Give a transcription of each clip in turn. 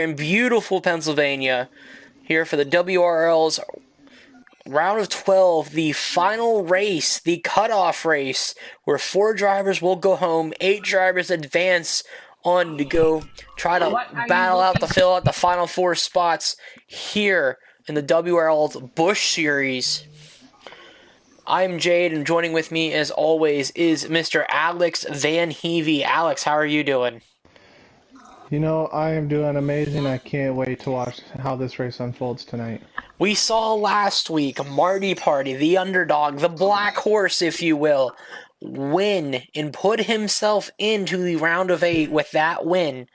in beautiful Pennsylvania here for the WRL's round of 12, the final race, the cutoff race, where 4 drivers will go home, 8 drivers advance on to go try to battle out to fill out the final 4 spots here in the WRL's Busch Series. I'm Jade, and joining with me, as always, is Mr. Alex Van Heavey. Alex, how are you doing? You know, I am doing amazing. I can't wait to watch how this race unfolds tonight. We saw last week Marty Party, the underdog, the black horse, if you will, win and put himself into the round of 8 with that win,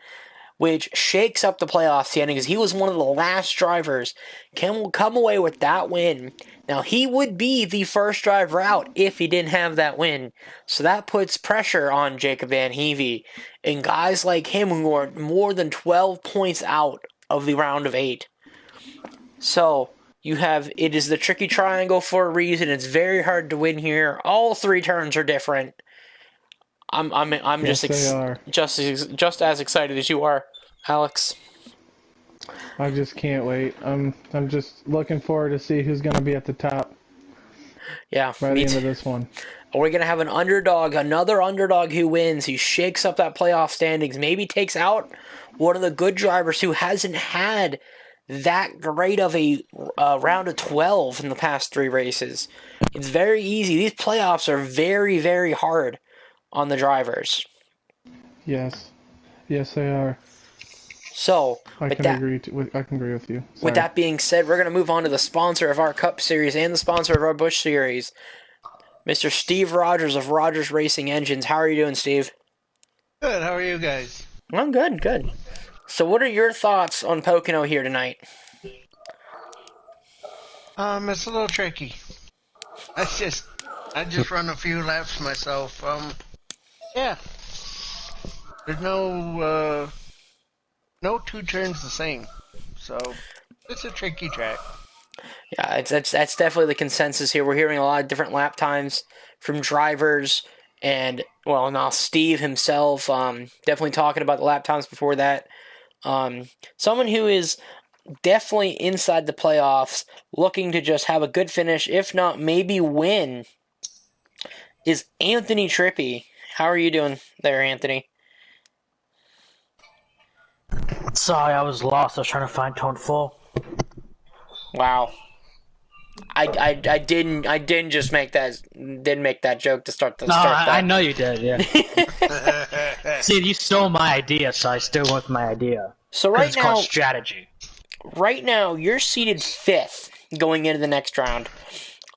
which shakes up the playoff standings. He was one of the last drivers. Can come away with that win. Now, he would be the first driver out if he didn't have that win. So that puts pressure on Jacob Van Heavey and guys like him who are more than 12 points out of the round of 8. So, it is the tricky triangle for a reason. It's very hard to win here. All 3 turns are different. I'm Yes, they are. just as excited as you are, Alex. I just can't wait. I'm just looking forward to see who's going to be at the top. Yeah, by the end of this one. We're going to have another underdog who wins. He shakes up that playoff standings. Maybe takes out one of the good drivers who hasn't had that great of a round of 12 in the past 3 races. It's very easy. These playoffs are very, very hard on the drivers. Yes, they are. So, I can agree with you. Sorry. With that being said, we're going to move on to the sponsor of our Cup Series and the sponsor of our Busch Series, Mr. Steve Rogers of Rogers Racing Engines. How are you doing, Steve? Good. How are you guys? I'm good. So what are your thoughts on Pocono here tonight? It's a little tricky. I just run a few laps myself. Yeah. There's no 2 turns the same. So, it's a tricky track. Yeah, that's definitely the consensus here. We're hearing a lot of different lap times from drivers, and now Steve himself definitely talking about the lap times before that. Someone who is definitely inside the playoffs, looking to just have a good finish, if not maybe win, is Anthony Trippy. How are you doing there, Anthony? Sorry, I was lost. I was trying to find Tone Full. Wow. I didn't just make that joke to start the start that. I know you did, yeah. See, you stole my idea, so I still went with my idea. So right it's now, called strategy. Right now, you're seated 5th going into the next round.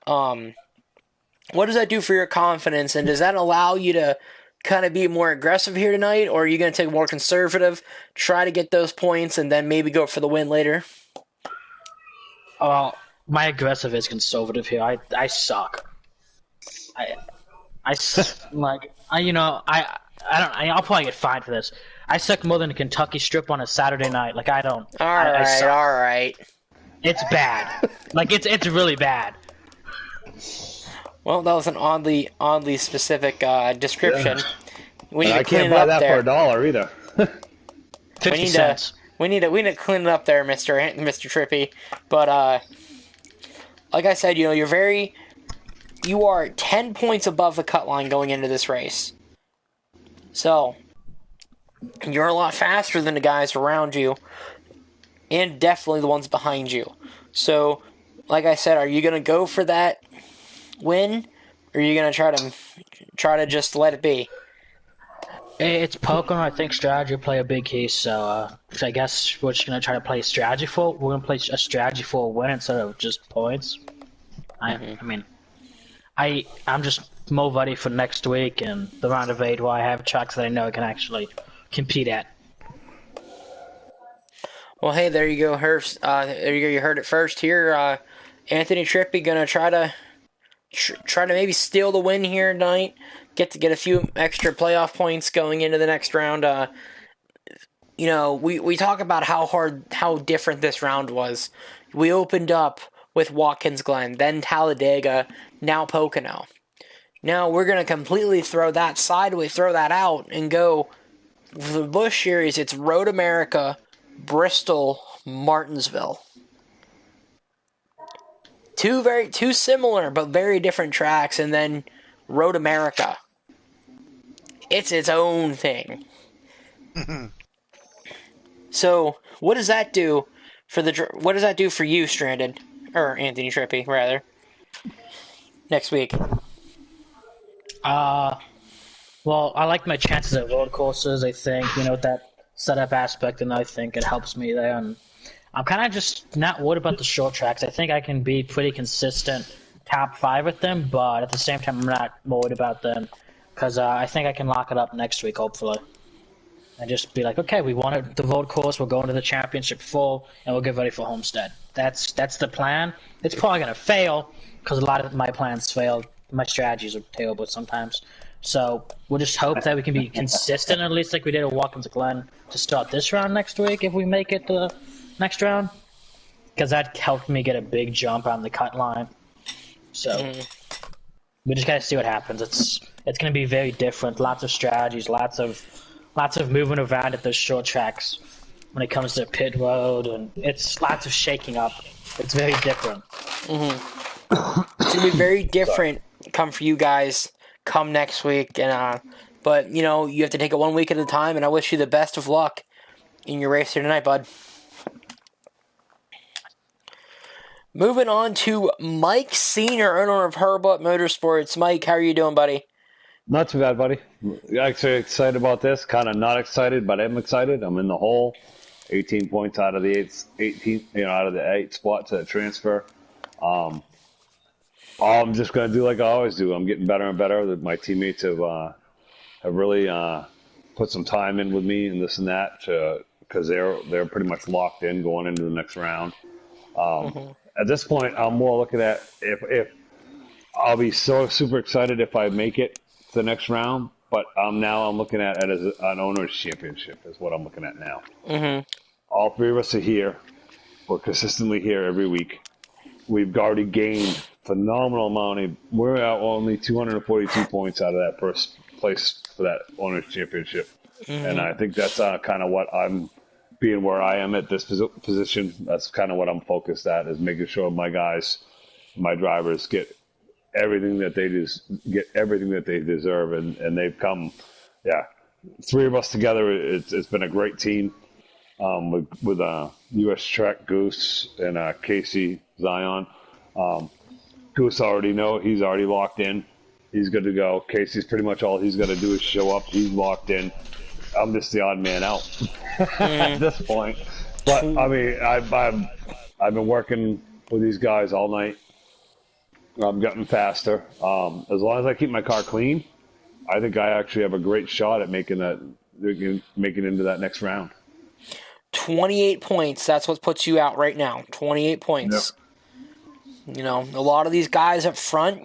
What does that do for your confidence, and does that allow you to kind of be more aggressive here tonight, or are you going to take more conservative, try to get those points, and then maybe go for the win later? Well, my aggressive is conservative here. I suck. I'll probably get fined for this. I suck more than a Kentucky strip on a Saturday night. Like, I don't. All right. It's bad. Like, it's really bad. Well, that was an oddly specific description. We need I to clean can't it buy up that there. for $1 either. 50 cents. We need to clean it up there, Mr. Trippy. But like I said, you are 10 points above the cut line going into this race. So you're a lot faster than the guys around you, and definitely the ones behind you. So, like I said, are you gonna go for that win, or are you gonna try to just let it be? It's Pocono. I think strategy will play a big key. So I guess we're just gonna try to play strategy for. We're gonna play a strategy for a win instead of just points. I'm just more ready for next week and the round of 8 where I have tracks that I know I can actually compete at. Well, hey, there you go, Hurst. There you go. You heard it first here. Anthony Trippy gonna try to maybe steal the win here tonight. Get a few extra playoff points going into the next round. We talk about how different this round was. We opened up with Watkins Glen, then Talladega, now Pocono. Now we're going to completely throw that out and go for the Busch Series. It's Road America, Bristol, Martinsville. Two similar but very different tracks, and then Road America. It's its own thing. So, what does that do what does that do for you, Stranded? Or Anthony Trippy, rather. Next week. Well, I like my chances at road courses. I think, that setup aspect, and I think it helps me there. And I'm kind of just not worried about the short tracks. I think I can be pretty consistent top 5 with them, but at the same time, I'm not worried about them because I think I can lock it up next week, hopefully. And just be like, okay, we wanted the road course, we're going to the championship full, and we'll get ready for Homestead. That's the plan. It's probably going to fail because a lot of my plans fail. My strategies are terrible sometimes. So we'll just hope that we can be consistent, at least like we did at Watkins Glen, to start this round next week if we make it to the next round. Because that helped me get a big jump on the cut line. So we just got to see what happens. It's going to be very different. Lots of strategies, lots of moving around at those short tracks when it comes to pit road, and it's lots of shaking up. It's very different. It's going to be very different come for you guys come next week. But, you have to take it 1 week at a time, and I wish you the best of luck in your race here tonight, bud. Moving on to Mike Senior, owner of Herbutt Motorsports. Mike, how are you doing, buddy? Not too bad, buddy. Actually excited about this. Kind of not excited, but I'm excited. I'm in the hole. 18 points out of the 8 spots at transfer. I'm just gonna do like I always do. I'm getting better and better. My teammates have really put some time in with me and this and that because they're pretty much locked in going into the next round. At this point, I'm more looking at if I'll be so super excited if I make it to the next round. But I'm looking at it as an owner's championship is what I'm looking at now. All 3 of us are here. We're consistently here every week. We've already gained phenomenal amount. We're at only 242 points out of that first place for that owner's championship. And I think that's kind of what I'm being where I am at this position. That's kind of what I'm focused at is making sure my guys, my drivers get everything that they deserve. And they've come, 3 of us together. It's been a great team. With U.S. Trek, Goose, and Casey Zion. Goose he's already locked in. He's good to go. Casey's pretty much all he's got to do is show up. He's locked in. I'm just the odd man out at this point. But I mean, I've been working with these guys all night. I'm getting faster. As long as I keep my car clean, I think I actually have a great shot at making into that next round. 28 points. That's what puts you out right now. 28 points. Yep. A lot of these guys up front,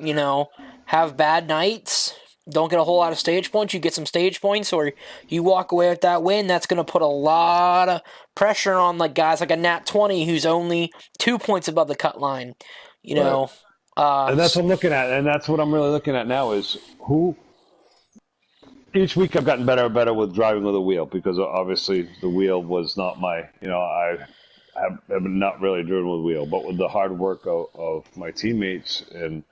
have bad nights. Don't get a whole lot of stage points. You get some stage points, or you walk away with that win. That's going to put a lot of pressure on guys like a Nat 20, who's only 2 points above the cut line. Right. And that's what I'm looking at, and that's what I'm really looking at now is who. Each week I've gotten better and better with driving with a wheel because obviously the wheel was not my, I have not really driven with a wheel, but with the hard work of my teammates and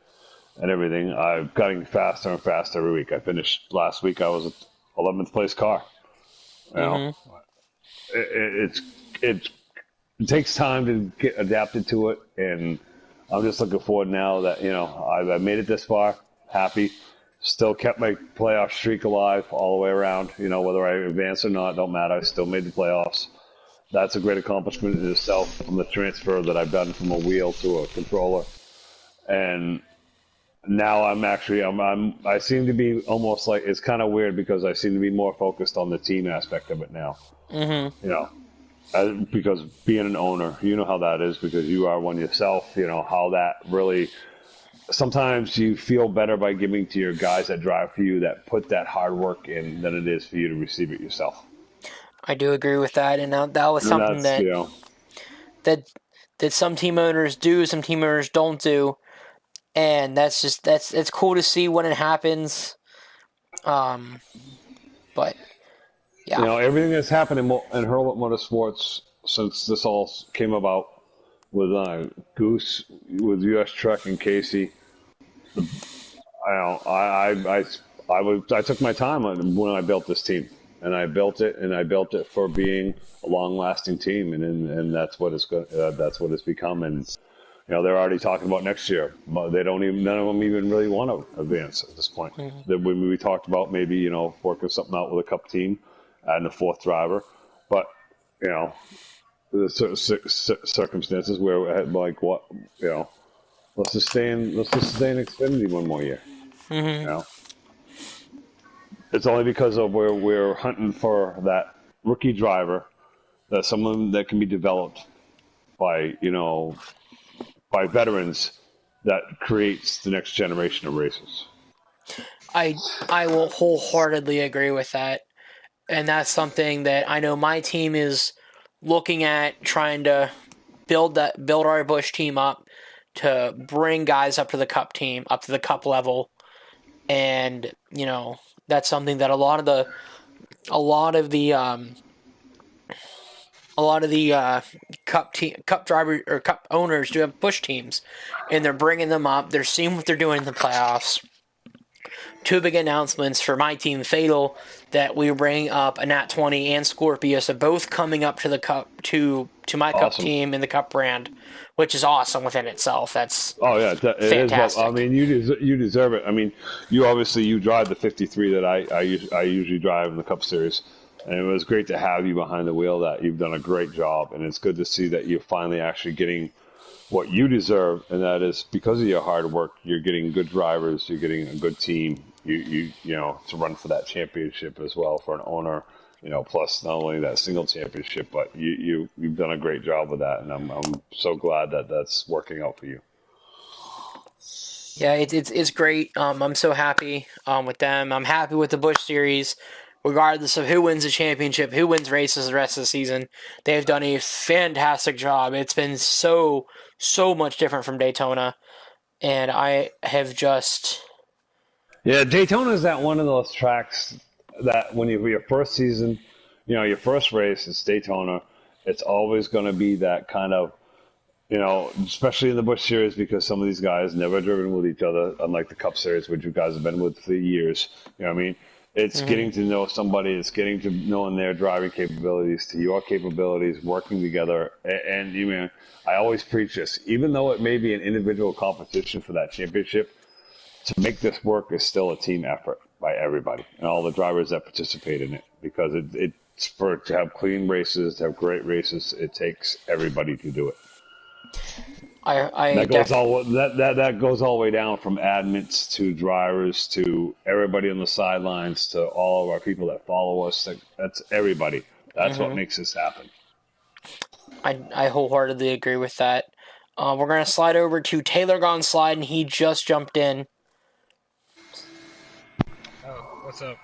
everything, I'm getting faster and faster every week. I finished last week, I was 11th place car. It takes time to get adapted to it, and I'm just looking forward now that, I made it this far, happy. Still kept my playoff streak alive all the way around. Whether I advance or not, don't matter. I still made the playoffs. That's a great accomplishment in itself from the transfer that I've done from a wheel to a controller. And now I seem to be almost like, it's kind of weird because I seem to be more focused on the team aspect of it now. Because being an owner, you know how that is because you are one yourself, how that really... Sometimes you feel better by giving to your guys that drive for you that put that hard work in than it is for you to receive it yourself. I do agree with that, and that was something that some team owners do, some team owners don't do, and it's cool to see when it happens. But yeah, everything that's happened in Hurlbut Motorsports since this all came about with Goose, with US Truck and Casey. I don't, I took my time when I built this team, and I built it for being a long-lasting team, and that's what that's what it's become. And they're already talking about next year, but none of them even really want to advance at this point. When we talked about maybe working something out with a cup team, adding a fourth driver, but the circumstances where like what let's just stay in Xfinity one more year. It's only because of where we're hunting for that rookie driver, that someone that can be developed by by veterans, that creates the next generation of racers. I will wholeheartedly agree with that, and that's something that I know my team is looking at, trying to build our Busch team up to bring guys up to the cup team, up to the cup level, and that's something that a lot of the cup driver or cup owners do have Busch teams, and they're bringing them up. They're seeing what they're doing in the playoffs. Two big announcements for my team, Fatal, that we bring up a Nat 20 and Scorpius, so both coming up to the cup to my cup team in the cup brand, which is awesome within itself. That's it fantastic. Is. I mean, you deserve it. I mean, you drive the 53 that I usually drive in the Cup Series, and it was great to have you behind the wheel. That you've done a great job, and it's good to see that you're finally actually getting what you deserve, and that is because of your hard work. You're getting good drivers. You're getting a good team. You to run for that championship as well for an owner. Plus not only that single championship, but you've done a great job with that, and I'm so glad that that's working out for you. Yeah, it's great. I'm so happy with them. I'm happy with the Busch Series, regardless of who wins the championship, who wins races the rest of the season. They've done a fantastic job. It's been so much different from Daytona, and I have just. Yeah, Daytona is that one of those tracks that when your first season, your first race is Daytona. It's always going to be that kind of, especially in the Busch Series, because some of these guys never driven with each other, unlike the Cup Series, which you guys have been with for years. You know what I mean? It's getting to know somebody. It's getting to knowing their driving capabilities to your capabilities, working together. And I always preach this, even though it may be an individual competition for that championship. To make this work is still a team effort by everybody and all the drivers that participate in it, because to have clean races, to have great races, it takes everybody to do it. That goes all the way down from admins to drivers to everybody on the sidelines to all of our people that follow us. That's everybody. That's what makes this happen. I wholeheartedly agree with that. We're going to slide over to Taylor Gone Slide, and he just jumped in. Oh, what's up?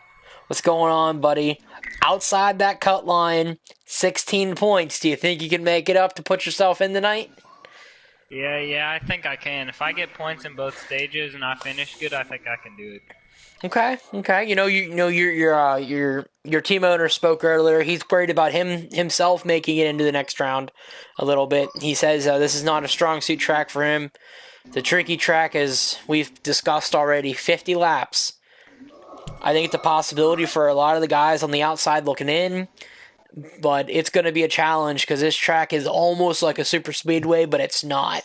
What's going on, buddy? Outside that cut line, 16 points. Do you think you can make it up to put yourself in tonight? Yeah, I think I can. If I get points in both stages and I finish good, I think I can do it. Okay. Your team owner spoke earlier. He's worried about himself making it into the next round a little bit. He says this is not a strong suit track for him. The tricky track, as we've discussed already, 50 laps. I think it's a possibility for a lot of the guys on the outside looking in, but it's going to be a challenge because this track is almost like a super speedway, but it's not,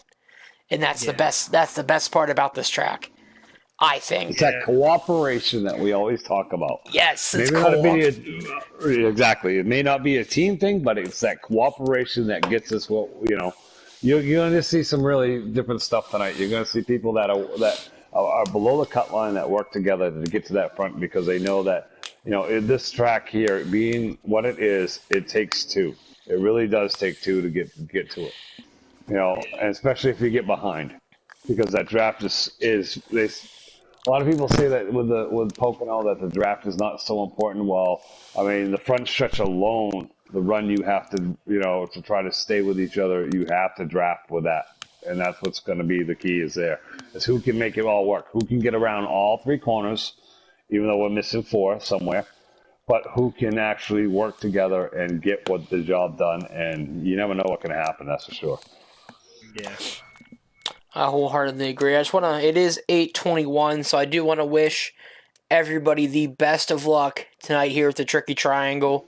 and that's the best. That's the best part about this track, I think. It's that cooperation that we always talk about. Yes, it's exactly. It may not be a team thing, but it's that cooperation that gets us what You're going to see some really different stuff tonight. You're going to see people that are below the cut line that work together to get to that front, because they know that in this track here being what it is, it takes two. It really does take two to get to it. And especially if you get behind, because that draft is a lot of people say that with Pocono that the draft is not so important. Well, I mean, the front stretch alone, the run you have to to try to stay with each other, you have to draft with that. And that's what's going to be the key is who can make it all work, who can get around all three corners, even though we're missing four somewhere. but who can actually work together and get what the job done. And you never know what can happen. That's for sure. Yeah. I wholeheartedly agree. It is 8:21, so I do want to wish everybody the best of luck tonight here at the Tricky Triangle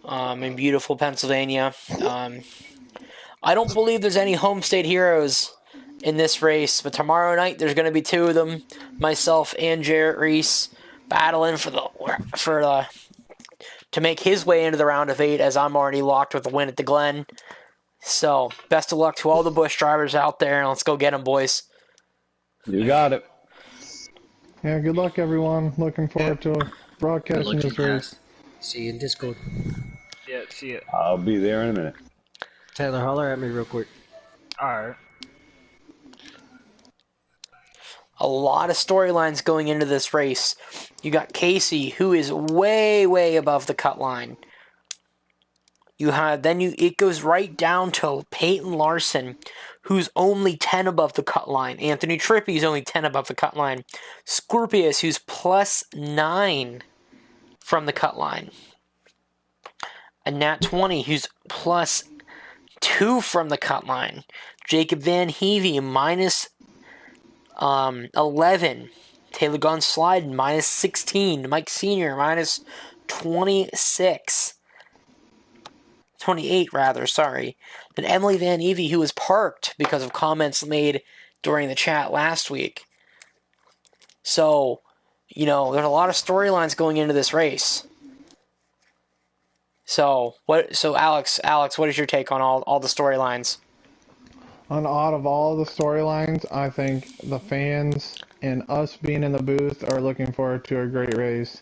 in beautiful Pennsylvania. I don't believe there's any home state heroes in this race, but tomorrow night there's going to be two of them, myself and Jarrett Reese, battling to make his way into the round of 8, as I'm already locked with a win at the Glen. So, best of luck to all the Busch drivers out there, and let's go get them, boys. You got it. Yeah, good luck, everyone. Looking forward to broadcasting this race. See you in Discord. Yeah, see it. I'll be there in a minute. Taylor, holler at me real quick. Alright. A lot of storylines going into this race. You got Casey, who is way, way above the cut line. It goes right down to Peyton Larson, who's only 10 above the cut line. Anthony Trippy is only 10 above the cut line. Scorpius, who's plus 9 from the cut line. And Nat 20, who's plus 2 from the cut line. Jacob Van Heavey, minus 11. Taylor Gunn Slide, minus 16. Mike Sr., minus 26. 28, rather, sorry. And Emily Van Evey, who was parked because of comments made during the chat last week. So, there's a lot of storylines going into this race. So Alex, what is your take on all the storylines? Out of all the storylines, I think the fans and us being in the booth are looking forward to a great race.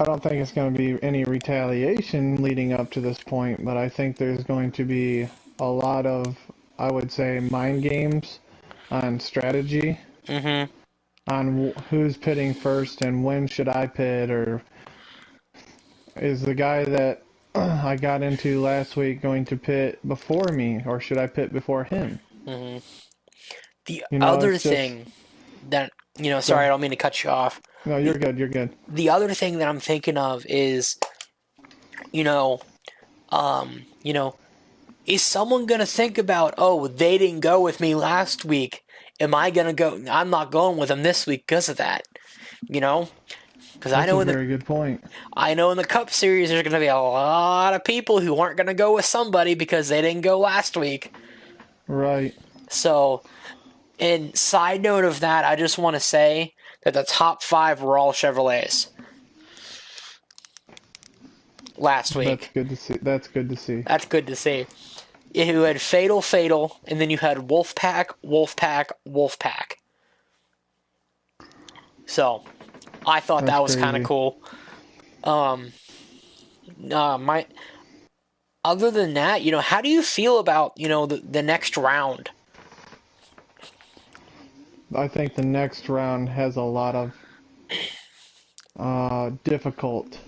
I don't think it's going to be any retaliation leading up to this point, but I think there's going to be a lot of, I would say, mind games on strategy, on who's pitting first and when should I pit, or is the guy that I got into last week going to pit before me, or should I pit before him? The other thing that, sorry, I don't mean to cut you off. No, you're good. The other thing that I'm thinking of is, is someone going to think about, oh, they didn't go with me last week. Am I going to go? I'm not going with them this week because of that. Because That's a very good point. I know in the Cup Series there's going to be a lot of people who aren't going to go with somebody because they didn't go last week. Right. So, and side note of that, I just want to say that the top 5 were all Chevrolets last week. That's good to see. That's good to see. You had Fatal, and then you had Wolfpack. So, I thought that was kind of cool. Other than that, how do you feel about, the next round? I think the next round has a lot of difficult.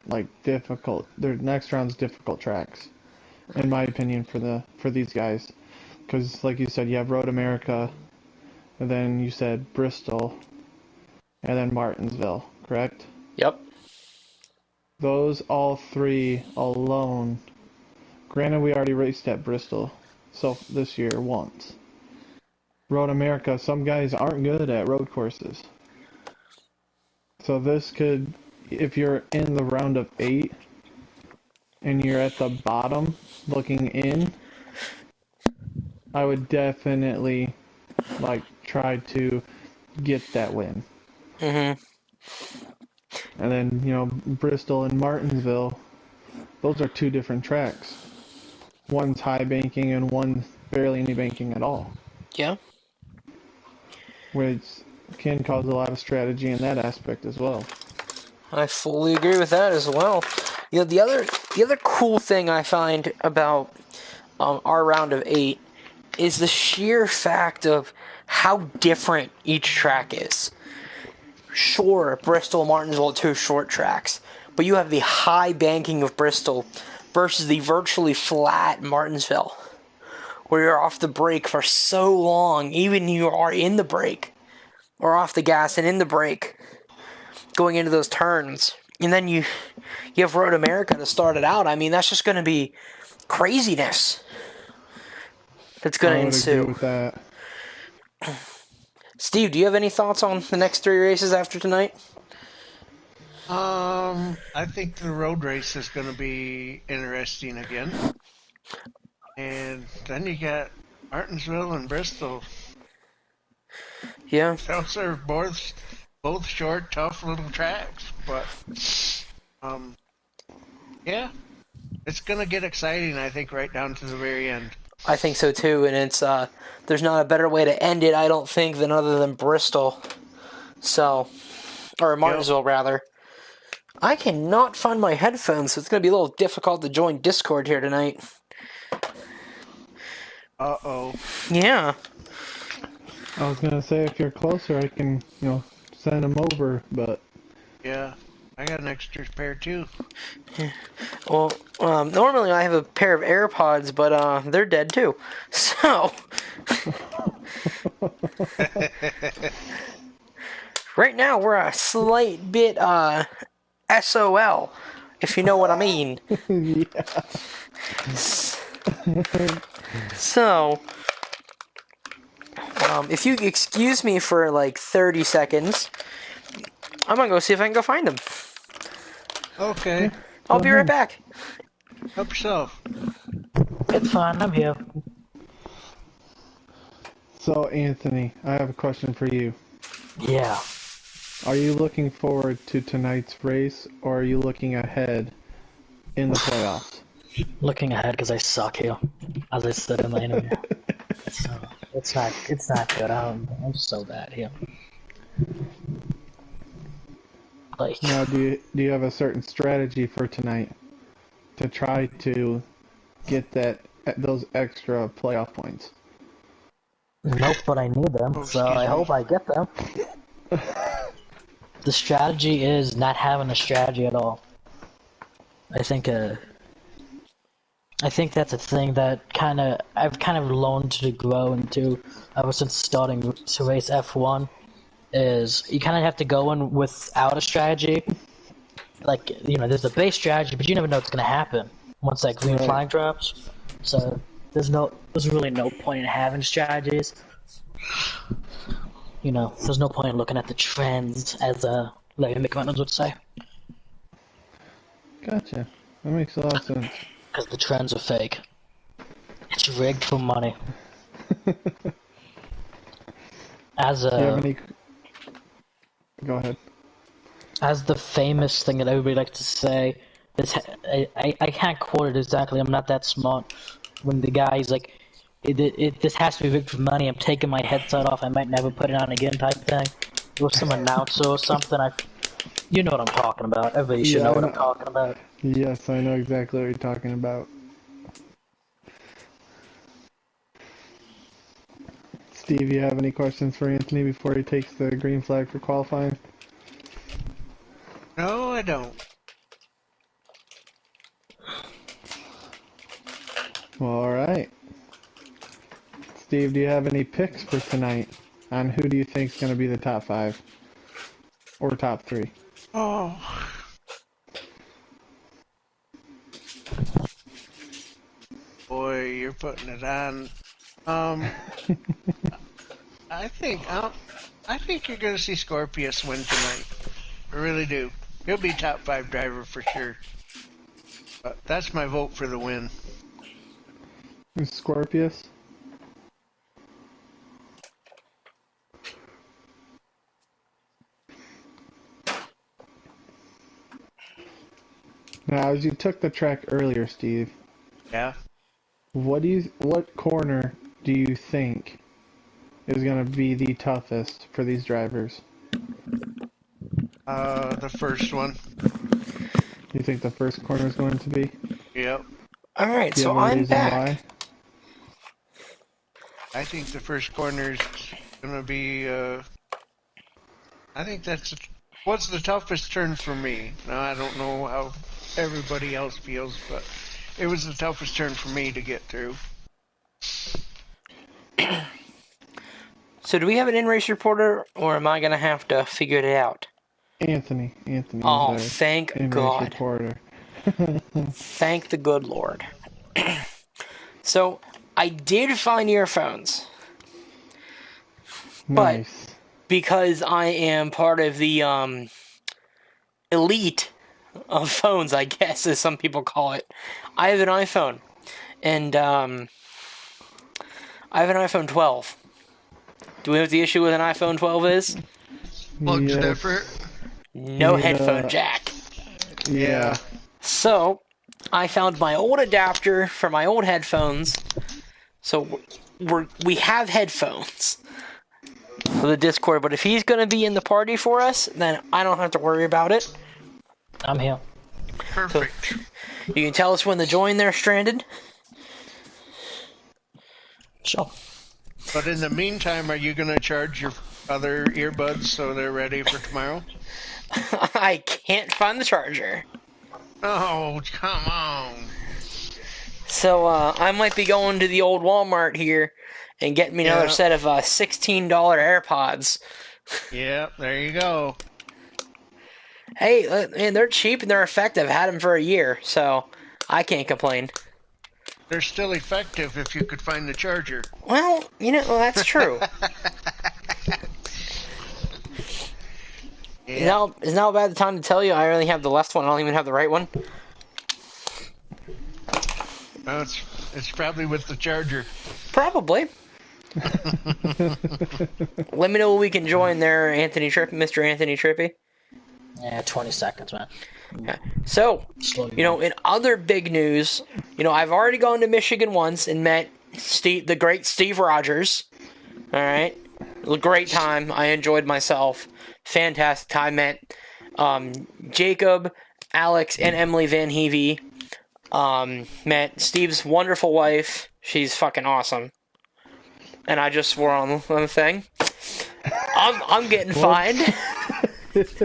The next round's difficult tracks, in my opinion, for these guys, because like you said, you have Road America, and then you said Bristol, and then Martinsville, correct? Yep. Those all 3 alone. Granted, we already raced at Bristol, so this year once. Road America, some guys aren't good at road courses. So this could, if you're in the round of 8 and you're at the bottom looking in, I would definitely try to get that win. And then, Bristol and Martinsville, those are 2 different tracks. One's high banking and one's barely any banking at all. Yeah. Which can cause a lot of strategy in that aspect as well. I fully agree with that as well. The other cool thing I find about our round of 8 is the sheer fact of how different each track is. Sure, Bristol and Martinsville are 2 short tracks, but you have the high banking of Bristol versus the virtually flat Martinsville, where you're off the brake for so long, even you are in the brake, or off the gas and in the brake. going into those turns. And then you have Road America to start it out. I mean, that's just going to be craziness that's going to I would agree ensue. with that. Steve, do you have any thoughts on the next 3 races after tonight? I think the road race is going to be interesting again. And then you got Martinsville and Bristol. Yeah. Those are both short, tough little tracks. But, yeah, it's going to get exciting, I think, right down to the very end. I think so too, and it's there's not a better way to end it, I don't think, than other than Bristol. So, or Martinsville rather. I cannot find my headphones, so it's going to be a little difficult to join Discord here tonight. Uh-oh. Yeah. I was gonna say if you're closer, I can, send them over, but Yeah, I got an extra pair too. Well, normally I have a pair of AirPods, but they're dead too. So, right now we're a slight bit SOL, if you know what I mean. yeah. So, if you excuse me for like 30 seconds, I'm gonna go see if I can go find them. Okay, I'll be right back. help yourself. It's fine, I'm here. So Anthony, I have a question for you. Yeah. Are you looking forward to tonight's race, or are you looking ahead in the playoffs? Looking ahead because I suck here, as I said in my interview. So, it's not good. I'm so bad here. Like, Now, do you have a certain strategy for tonight to try to get those extra playoff points? nope, but I need them, Oh, so I hope I get them. The strategy is not having a strategy at all. I think that's a thing that I've kind of learned to grow into ever since starting to race F1. Is you kind of have to go in without a strategy. Like, there's a base strategy, but you never know what's going to happen once that green flag drops. So there's really no point in having strategies. There's no point in looking at the trends, as Larry McMillan would say. Gotcha. That makes a lot of sense. Because the trends are fake. It's rigged for money. Do you have any... Go ahead. As the famous thing that everybody likes to say, I can't quote it exactly, I'm not that smart. When the guy's like, this has to be rigged for money, I'm taking my headset off, I might never put it on again type thing. Or some announcer or something, you know what I'm talking about. Everybody should know what I'm talking about. Yes, I know exactly what you're talking about. Steve, you have any questions for Anthony before he takes the green flag for qualifying? No, I don't. Well, alright. Steve, do you have any picks for tonight on who do you think is going to be the top 5? Or top 3? Oh. Boy, you're putting it on. I think you're gonna see Scorpius win tonight. I really do. He'll be top 5 driver for sure. But that's my vote for the win. Who's Scorpius? Now, as you took the track earlier, Steve. Yeah. What corner do you think is going to be the toughest for these drivers? The first one. You think the first corner is going to be? Yep. Alright, Do you so have a I'm reason back. why? I think the first corner's gonna be, I think what's the toughest turn for me. Now, I don't know how everybody else feels, but it was the toughest turn for me to get through. So do we have an in-race reporter, or am I going to have to figure it out? Anthony. Anthony Oh, is thank our image God. reporter. Thank the good Lord. So, I did find earphones, but Nice. because I am part of the elite of phones, I guess, as some people call it, I have an iPhone, and I have an iPhone 12. Do we know what the issue with an iPhone 12 is? Plugs Yes. different. You No need headphone a- jack. Yeah. So, I found my old adapter for my old headphones. So, we have headphones for the Discord, but if he's going to be in the party for us, then I don't have to worry about it. I'm here. Perfect. You can tell us when to join there, Stranded. Sure. But in the meantime, are you going to charge your other earbuds so they're ready for tomorrow? I can't find the charger. Oh, come on. So, I might be going to the old Walmart here and getting me another Yeah. set of $16 AirPods. Yeah, there you go. Hey, man, they're cheap and they're effective. Had them for a year, so I can't complain. They're still effective if you could find the charger. Well, that's true. Yeah. Is now about the time to tell you I only have the left one. I don't even have the right one. Well, it's probably with the charger. Probably. Let me know when we can join there, Mr. Anthony Trippy. Yeah, 20 seconds, man. Okay. So, in other big news, I've already gone to Michigan once and met the great Steve Rogers. All right, a great time. I enjoyed myself. Fantastic time. Met Jacob, Alex, and Emily Van Hevey. Met Steve's wonderful wife. She's fucking awesome. And I just swore on the thing. I'm getting fined. That's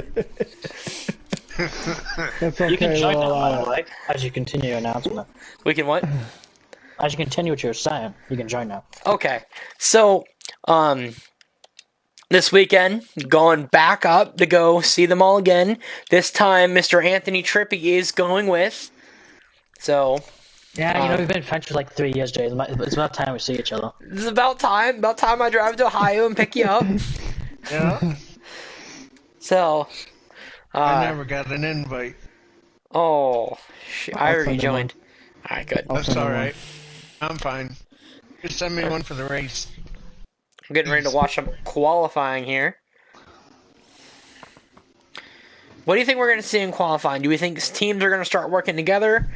okay. You can join we'll now, by allow the way, as you continue your announcement. We can what? As you continue what you're saying, you can join now. Okay. So, this weekend, going back up to go see them all again. This time, Mr. Anthony Trippy is going with. So, Yeah, we've been friends for like 3 years, Jay. It's about time we see each other. it's about time. About time I drive to Ohio and pick you up. Yeah. So, I never got an invite. oh, I already send him joined. All right, good. That's send him all one. right. I'm fine. Just send me one for the race. I'm getting ready to watch some qualifying here. What do you think we're going to see in qualifying? Do we think teams are going to start working together?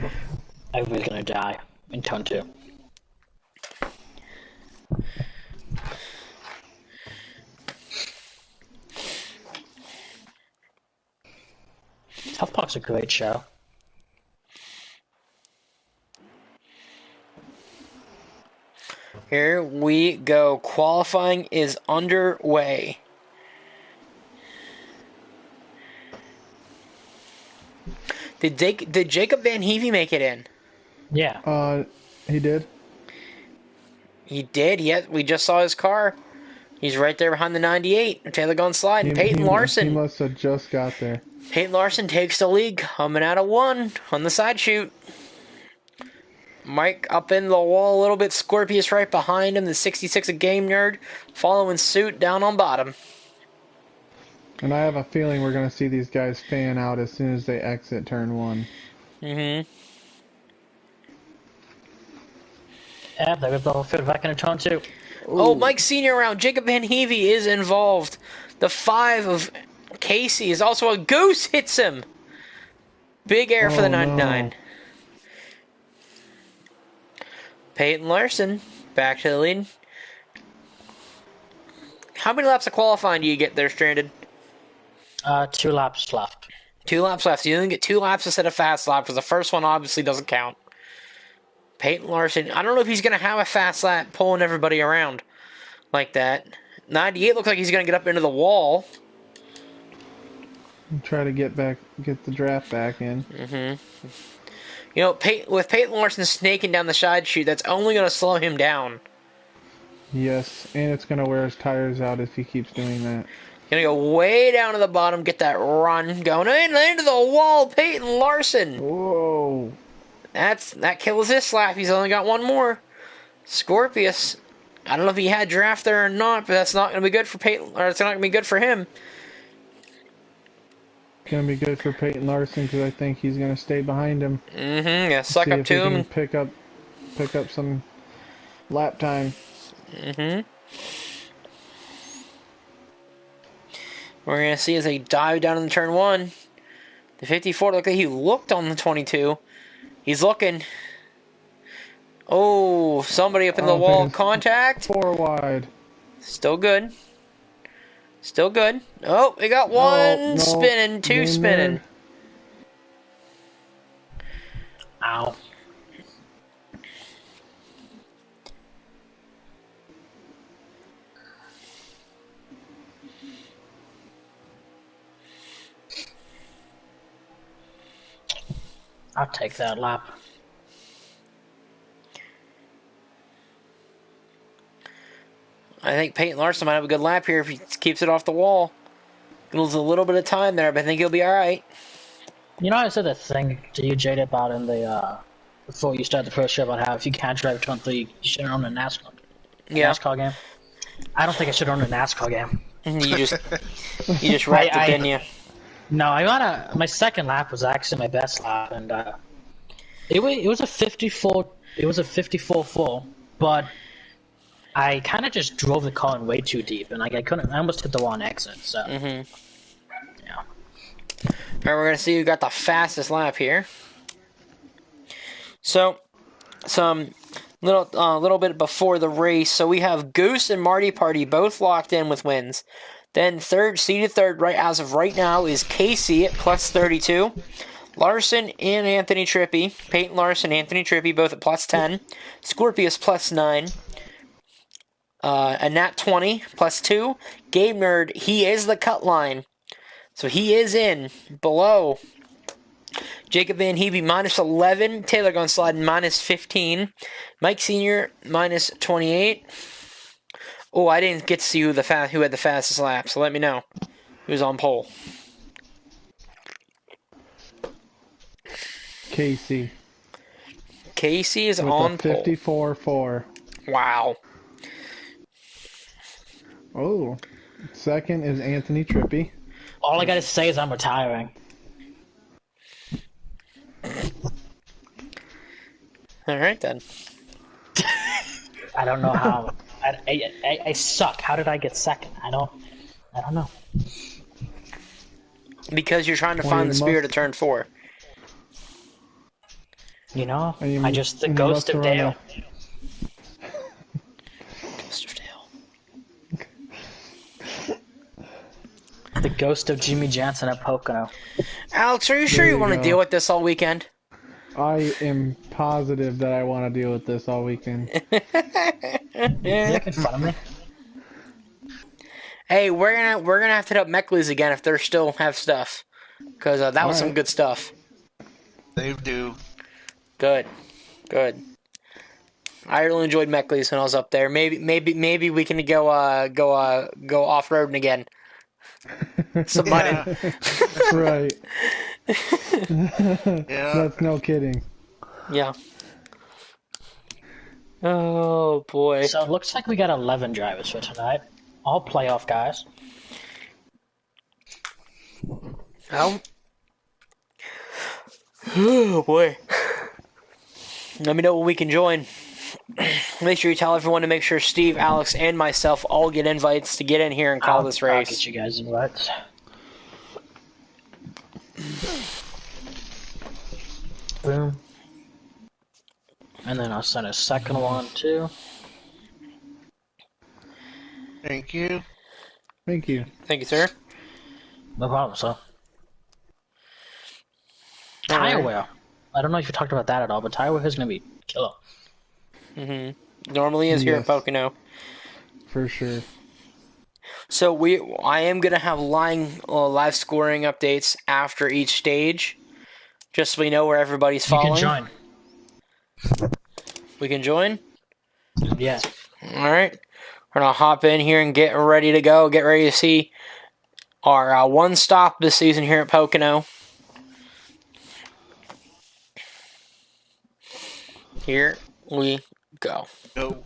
Everybody's gonna die in turn 2. South Park's a great show. Here we go. Qualifying is underway. Did Jacob Van Hevey make it in? Yeah. He did. He did. Yet we just saw his car. He's right there behind the 98. Taylor going sliding. Peyton He Larson. must have just got there. Peyton Larson takes the lead, coming out of 1 on the side chute. Mike up in the wall a little bit. Scorpius right behind him. The 66 a game nerd following suit down on bottom. And I have a feeling we're going to see these guys fan out as soon as they exit turn 1. Mm-hmm. Yeah, they got the whole field back in turn 2. Oh, Mike Senior round. Jacob Van Hevey is involved. The 5 of Casey is also a goose hits him. Big air for the 99. No. Peyton Larson back to the lead. How many laps of qualifying do you get there, Stranded? 2 laps left. 2 laps left. So you only get 2 laps instead of fast lap because the first one obviously doesn't count. Peyton Larson, I don't know if he's going to have a fast lap pulling everybody around like that. 98 looks like he's going to get up into the wall. Try to get the draft back in. Mm-hmm. With Peyton Larson snaking down the side chute, that's only going to slow him down. Yes, and it's going to wear his tires out if he keeps doing that. Gonna go way down to the bottom, get that run going into the wall. Peyton Larson. Whoa. That kills this lap. He's only got one more. Scorpius. I don't know if he had draft there or not, but that's not gonna be good for Peyton, or it's not gonna be good for him. Gonna be good for Peyton Larson because I think he's gonna stay behind him. Yeah, suck See up if to he him. can pick up some lap time. We're gonna see as they dive down in turn 1. The 54 looked like he looked on the 22. He's looking. Oh, somebody up in the wall. Contact. 4 wide. Still good. Still good. Oh, we got one spinning, 2 spinning. Ow. I'll take that lap. I think Peyton Larson might have a good lap here if he keeps it off the wall. Loses a little bit of time there, but I think he'll be alright. You know, I said that thing to you, Jade, about in the, before you start the first show about how if you can't drive turn 3, you should own a NASCAR game. I don't think I should own a NASCAR game. You just wrecked it, didn't you? No, my second lap was actually my best lap, and it was a 54. It was a 54 full, but I kind of just drove the car in way too deep, and I almost hit the wrong exit. So, yeah. All right, we're gonna see who got the fastest lap here. So, some little bit before the race. So we have Goose and Marty Party both locked in with wins. Then seeded third right as of right now is Casey at plus 32. Larson and Anthony Trippy. Peyton Larson, Anthony Trippy, both at plus 10. Scorpius plus 9. A Nat 20 plus 2. Gabe Nerd, he is the cut line. So he is in below. Jacob Van Hebe minus 11. Taylor Gunslide minus 15. Mike Sr. minus 28. Oh, I didn't get to see who had the fastest lap, so let me know who's on pole. Casey. Casey is with on pole. 54.4. Wow. Oh. Second is Anthony Trippy. All I gotta say is I'm retiring. All right then. I don't know how. I suck. How did I get second? I don't know. Because you're trying to find the spirit of turn 4. You know, And the ghost of Dale. Ghost of Dale. The ghost of Jimmy Jansen at Pocono. Alex, are you sure you want to deal with this all weekend? I am positive that I want to deal with this all weekend. You making fun of me? Hey, we're gonna have to hit up Meckley's again if they still have stuff, because that was some good stuff. They do. Good. I really enjoyed Meckley's when I was up there. Maybe we can go off roading again. Some money. Right. Yeah. That's no kidding. Yeah. Oh boy. So it looks like we got 11 drivers for tonight. All playoff guys. Oh boy. Let me know when we can join. Make sure you tell everyone to make sure Steve, Alex, and myself all get invites to get in here and call this race. I'll get you guys invites. Boom. And then I'll send a second one too. Thank you. Thank you. Thank you, sir. No problem, sir. Tire Alright. wear. I don't know if you talked about that at all, but tire wear is going to be killer. Normally is here at Pocono. For sure. So I am gonna have live scoring updates after each stage, just so we know where everybody's falling. You can join. We can join. Yeah. All right, we're gonna hop in here and get ready to go. Get ready to see our one stop this season here at Pocono. Here we go. Go.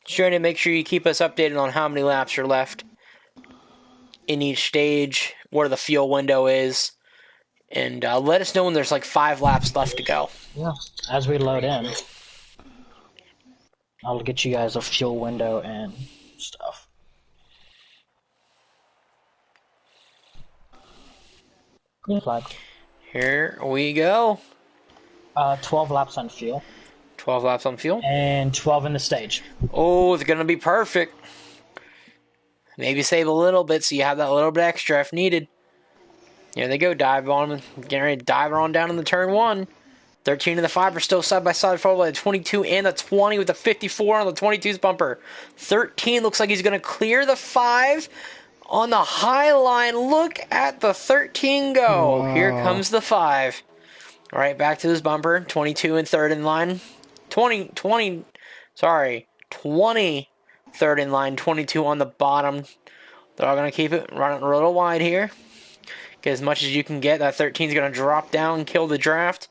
Sure to make sure you keep us updated on how many laps are left in each stage, where the fuel window is, and let us know when there's like 5 laps left to go. Yeah. As we load in, I'll get you guys a fuel window and stuff. Green flag. Here we go. 12 laps on fuel. 12 laps on fuel. And 12 in the stage. Oh, it's going to be perfect. Maybe save a little bit so you have that little bit extra if needed. Here they go, dive on them. Getting ready to dive on down in the turn 1. 13 and the 5 are still side by side, followed by the 22 and the 20 with the 54 on the 22's bumper. 13 looks like he's going to clear the 5 on the high line. Look at the 13 go. Wow. Here comes the 5. Right back to his bumper. 22 and third in line. 20 third in line. 22 on the bottom. They're all going to keep it running a little wide here. Get as much as you can get. That 13 is going to drop down, kill the draft.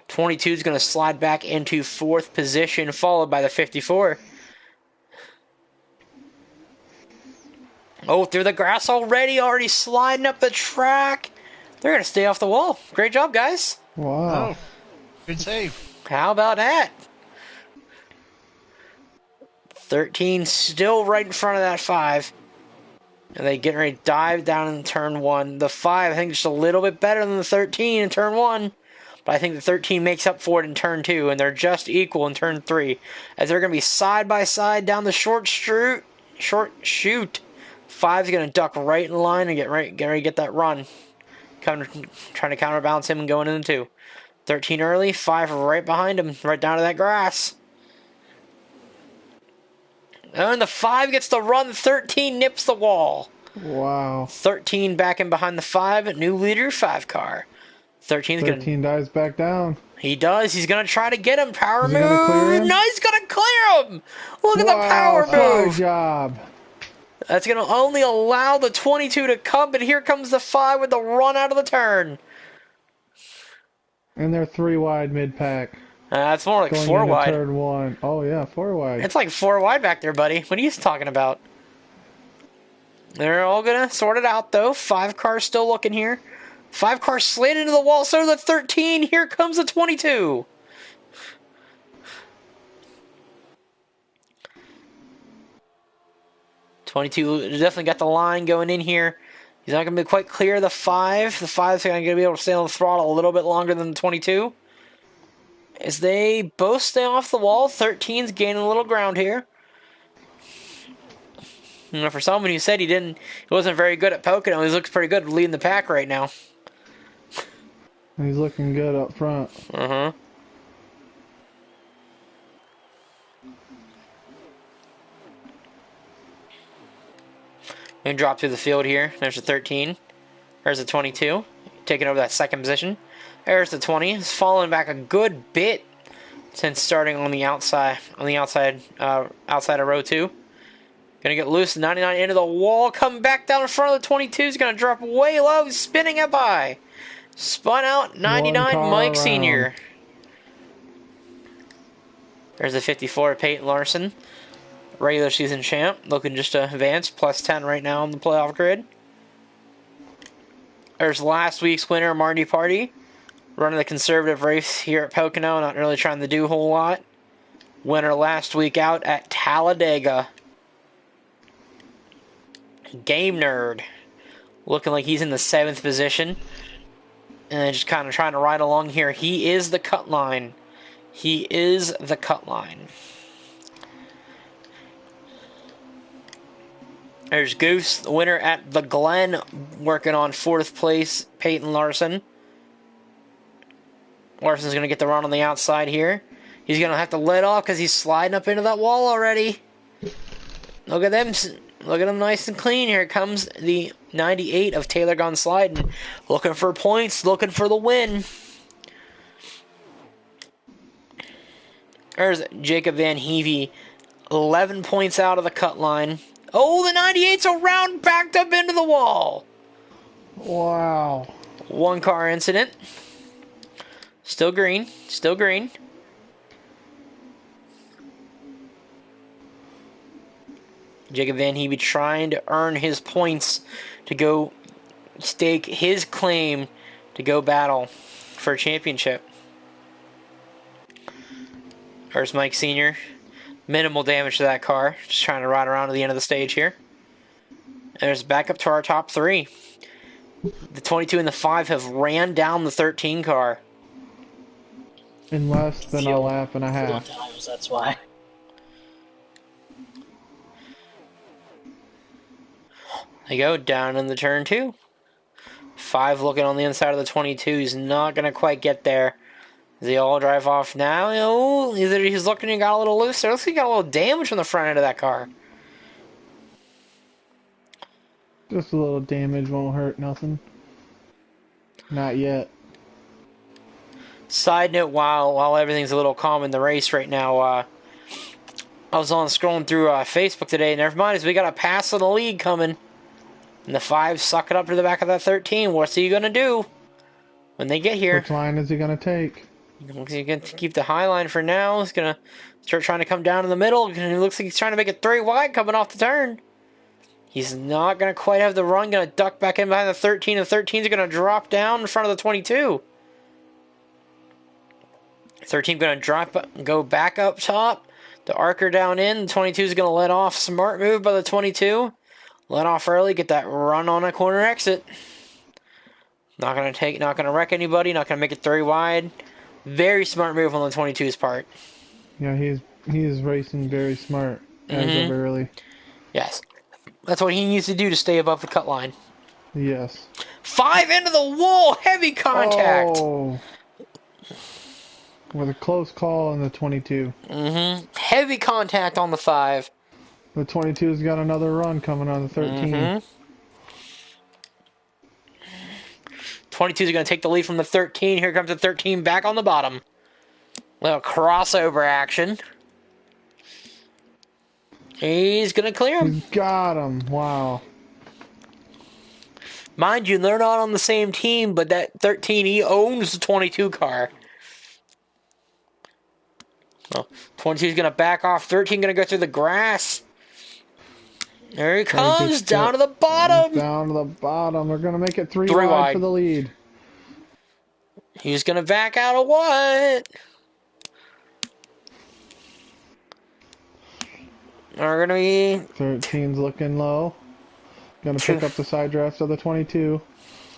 22 is going to slide back into 4th position, followed by the 54. Oh, through the grass already sliding up the track. They're going to stay off the wall. Great job, guys. Wow. Oh, good save. How about that? 13 still right in front of that 5. And they getting ready to dive down in turn 1. The 5, I think, just a little bit better than the 13 in turn 1. But I think the 13 makes up for it in turn 2. And they're just equal in turn 3. As they're going to be side by side down the short chute. 5's going to duck right in line and get ready to get that run. Trying to counterbalance him and going into 2. 13 early, 5 right behind him, right down to that grass. And the 5 gets the run, 13 nips the wall. Wow. 13 back in behind the 5, new leader, 5 car. 13 dives back down. He does, he's going to try to get him, power Is he gonna clear move. him? No, he's going to clear him. Look at the power Wow, move. job. That's going to only allow the 22 to come, but here comes the 5 with the run out of the turn. And they're 3 wide mid-pack. It's more like Going 4 into wide. turn 1. Oh, yeah, 4 wide. It's like 4 wide back there, buddy. What are you talking about? They're all going to sort it out, though. 5 cars still looking here. 5 cars slid into the wall. So the 13. Here comes the 22. Definitely got the line going in here. He's not going to be quite clear of the 5. The 5's going to be able to stay on the throttle a little bit longer than the 22. As they both stay off the wall, 13's gaining a little ground here. You know, for someone who said he wasn't very good at Pocono, he looks pretty good leading the pack right now. He's looking good up front. Uh-huh. Gonna drop through the field here. There's the 13. There's the 22. Taking over that second position. There's the 20. It's fallen back a good bit since starting on the outside of row 2. Gonna get loose. 99 into the wall. Come back down in front of the 22. Is gonna drop way low. Spinning it by. Spun out. 99 Mike around. Sr. There's the 54 Peyton Larson. Regular season champ. Looking just to advance. Plus 10 right now on the playoff grid. There's last week's winner, Marty Party. Running the conservative race here at Pocono. Not really trying to do a whole lot. Winner last week out at Talladega. Game Nerd. Looking like he's in the 7th position. And just kind of trying to ride along here. He is the cut line. He is the cut line. There's Goose, the winner at the Glen, working on 4th place, Peyton Larson. Larson's going to get the run on the outside here. He's going to have to let off because he's sliding up into that wall already. Look at them. Look at them nice and clean. Here comes the 98 of Taylor gone sliding. Looking for points, looking for the win. There's Jacob Van Heavey, 11 points out of the cut line. Oh, the 98's around, backed up into the wall. Wow. One car incident. Still green. Still green. Jacob Van Heavey trying to earn his points to go stake his claim to go battle for a championship. There's Mike Sr. Minimal damage to that car. Just trying to ride around to the end of the stage here. There's back up to our top three. The 22 and the 5 have ran down the 13 car. In less than a lap and a half. Times, that's why. They go down in the turn 2. 5 looking on the inside of the 22. He's not going to quite get there. They all drive off now. Oh, either he's looking and got a little loose, or looks like he got a little damage on the front end of that car. Just a little damage, won't hurt nothing. Not yet. Side note, while everything's a little calm in the race right now, I was on scrolling through Facebook today, and never mind, we got a pass of the lead coming. And the 5 suck it up to the back of that 13. What's he going to do when they get here? Which line is he going to take? He's going to keep the high line for now. He's going to start trying to come down in the middle. And it looks like he's trying to make it 3 wide coming off the turn. He's not going to quite have the run. Going to duck back in behind the 13. And the 13's going to drop down in front of the 22. 13 going to go back up top. The arcer down in. The 22 is going to let off. Smart move by the 22. Let off early. Get that run on a corner exit. Not going to wreck anybody. Not going to make it 3 wide. Very smart move on the 22's part. Yeah, he is racing very smart as of early. Yes. That's what he needs to do to stay above the cut line. Yes. 5 into the wall. Heavy contact. Oh. With a close call on the 22. Heavy contact on the 5. The 22's got another run coming on the 13. 22 is going to take the lead from the 13. Here comes the 13 back on the bottom. Little crossover action. He's going to clear him. He's got him. Wow. Mind you, they're not on the same team, but that 13, he owns the 22 car. Well, 22 is going to back off. 13 going to go through the grass. There he comes, down to the bottom. Down to the bottom. They're going to make it 3 wide wide for the lead. He's going to back out of what? Are going to be... 13's looking low. Going to pick up the side drafts of the 22.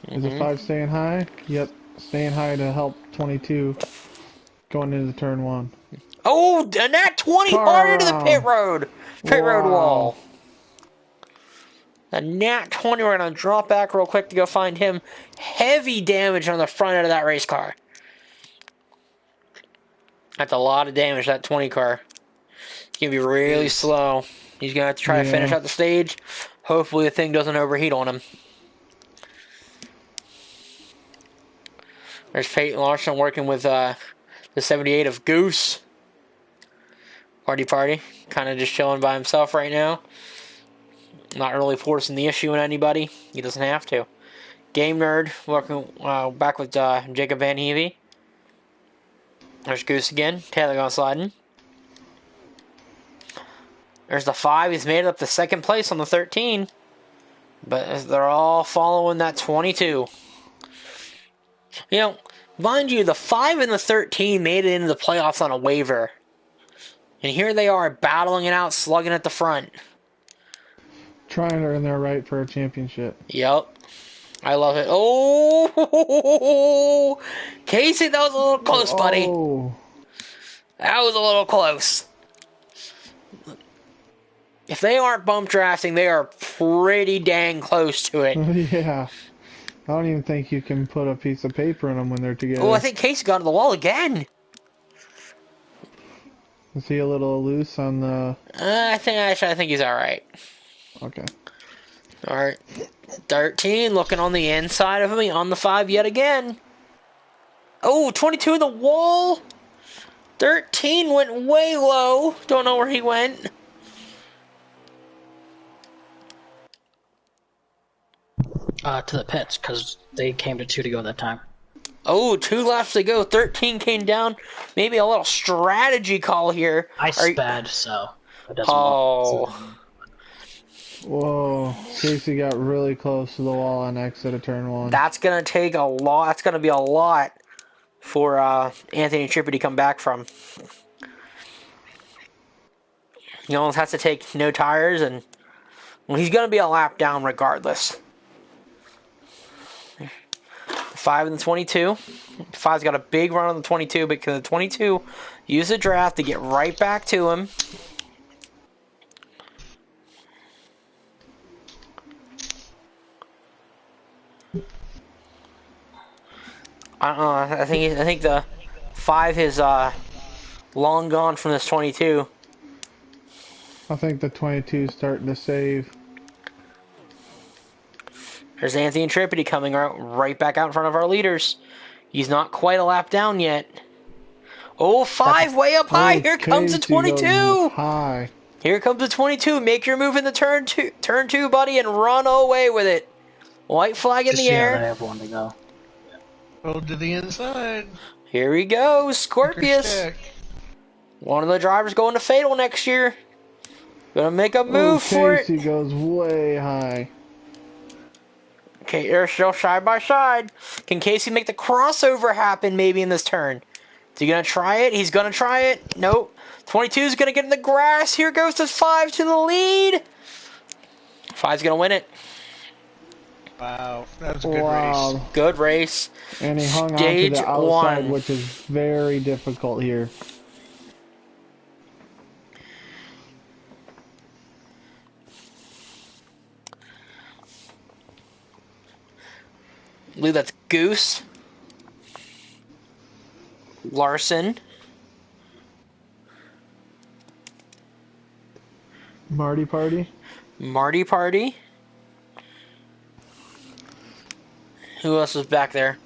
Is the 5 staying high? Yep, staying high to help 22 going into turn 1. Oh, and that 20 hard into the pit road. Pit road wall. A Nat 20, we're going to drop back real quick to go find him. Heavy damage on the front end of that race car. That's a lot of damage, that 20 car. It's going to be really slow. He's going to have to try to finish out the stage. Hopefully the thing doesn't overheat on him. There's Peyton Larson working with the 78 of Goose. Party. Kind of just chilling by himself right now. Not really forcing the issue on anybody. He doesn't have to. Game Nerd working back with Jacob Van Heavey. There's Goose again. Taylor going sliding. There's the 5. He's made it up to second place on the 13. But they're all following that 22. You know, mind you, the 5 and the 13 made it into the playoffs on a waiver. And here they are battling it out, slugging at the front. Trying to earn their right for a championship. Yep. I love it. Oh! Casey, that was a little close, buddy. That was a little close. If they aren't bump drafting, they are pretty dang close to it. Yeah. I don't even think you can put a piece of paper in them when they're together. Oh, I think Casey got to the wall again. Is he a little loose on the... I think he's alright. Okay. Alright. 13 looking on the inside of him, on the 5 yet again. Oh, 22 in the wall. 13 went way low. Don't know where he went. To the pits, because they came to 2 to go that time. Oh, 2 laps to go. 13 came down. Maybe a little strategy call here. I sped, so it doesn't Oh. Whoa, Casey got really close to the wall on exit of turn 1. That's going to take a lot. That's going to be a lot for Anthony Trippy to come back from. He almost has to take no tires, and well, he's going to be a lap down regardless. 5 and the 22. 5's got a big run on the 22, because the 22 used the draft to get right back to him. I think the 5 is long gone from this 22. I think the 22 is starting to save. There's Anthony Trippy coming right back out in front of our leaders. He's not quite a lap down yet. Oh, 5 way up high. Here comes the 22. High. Here comes the 22. Make your move in the turn two, buddy, and run away with it. White flag in the air. I have 1 to go. Go to the inside. Here we go, Scorpius. One of the drivers going to Fatal next year. Gonna make a move for it. Casey goes way high. Okay, they're still side by side. Can Casey make the crossover happen maybe in this turn? Is he gonna try it? He's gonna try it. Nope. 22 is gonna get in the grass. Here goes the 5 to the lead. 5's gonna win it. Wow, that was a good race. Good race. And he hung on to the outside, which is very difficult here. I believe that's Goose, Larson, Marty Party. Who else is back there?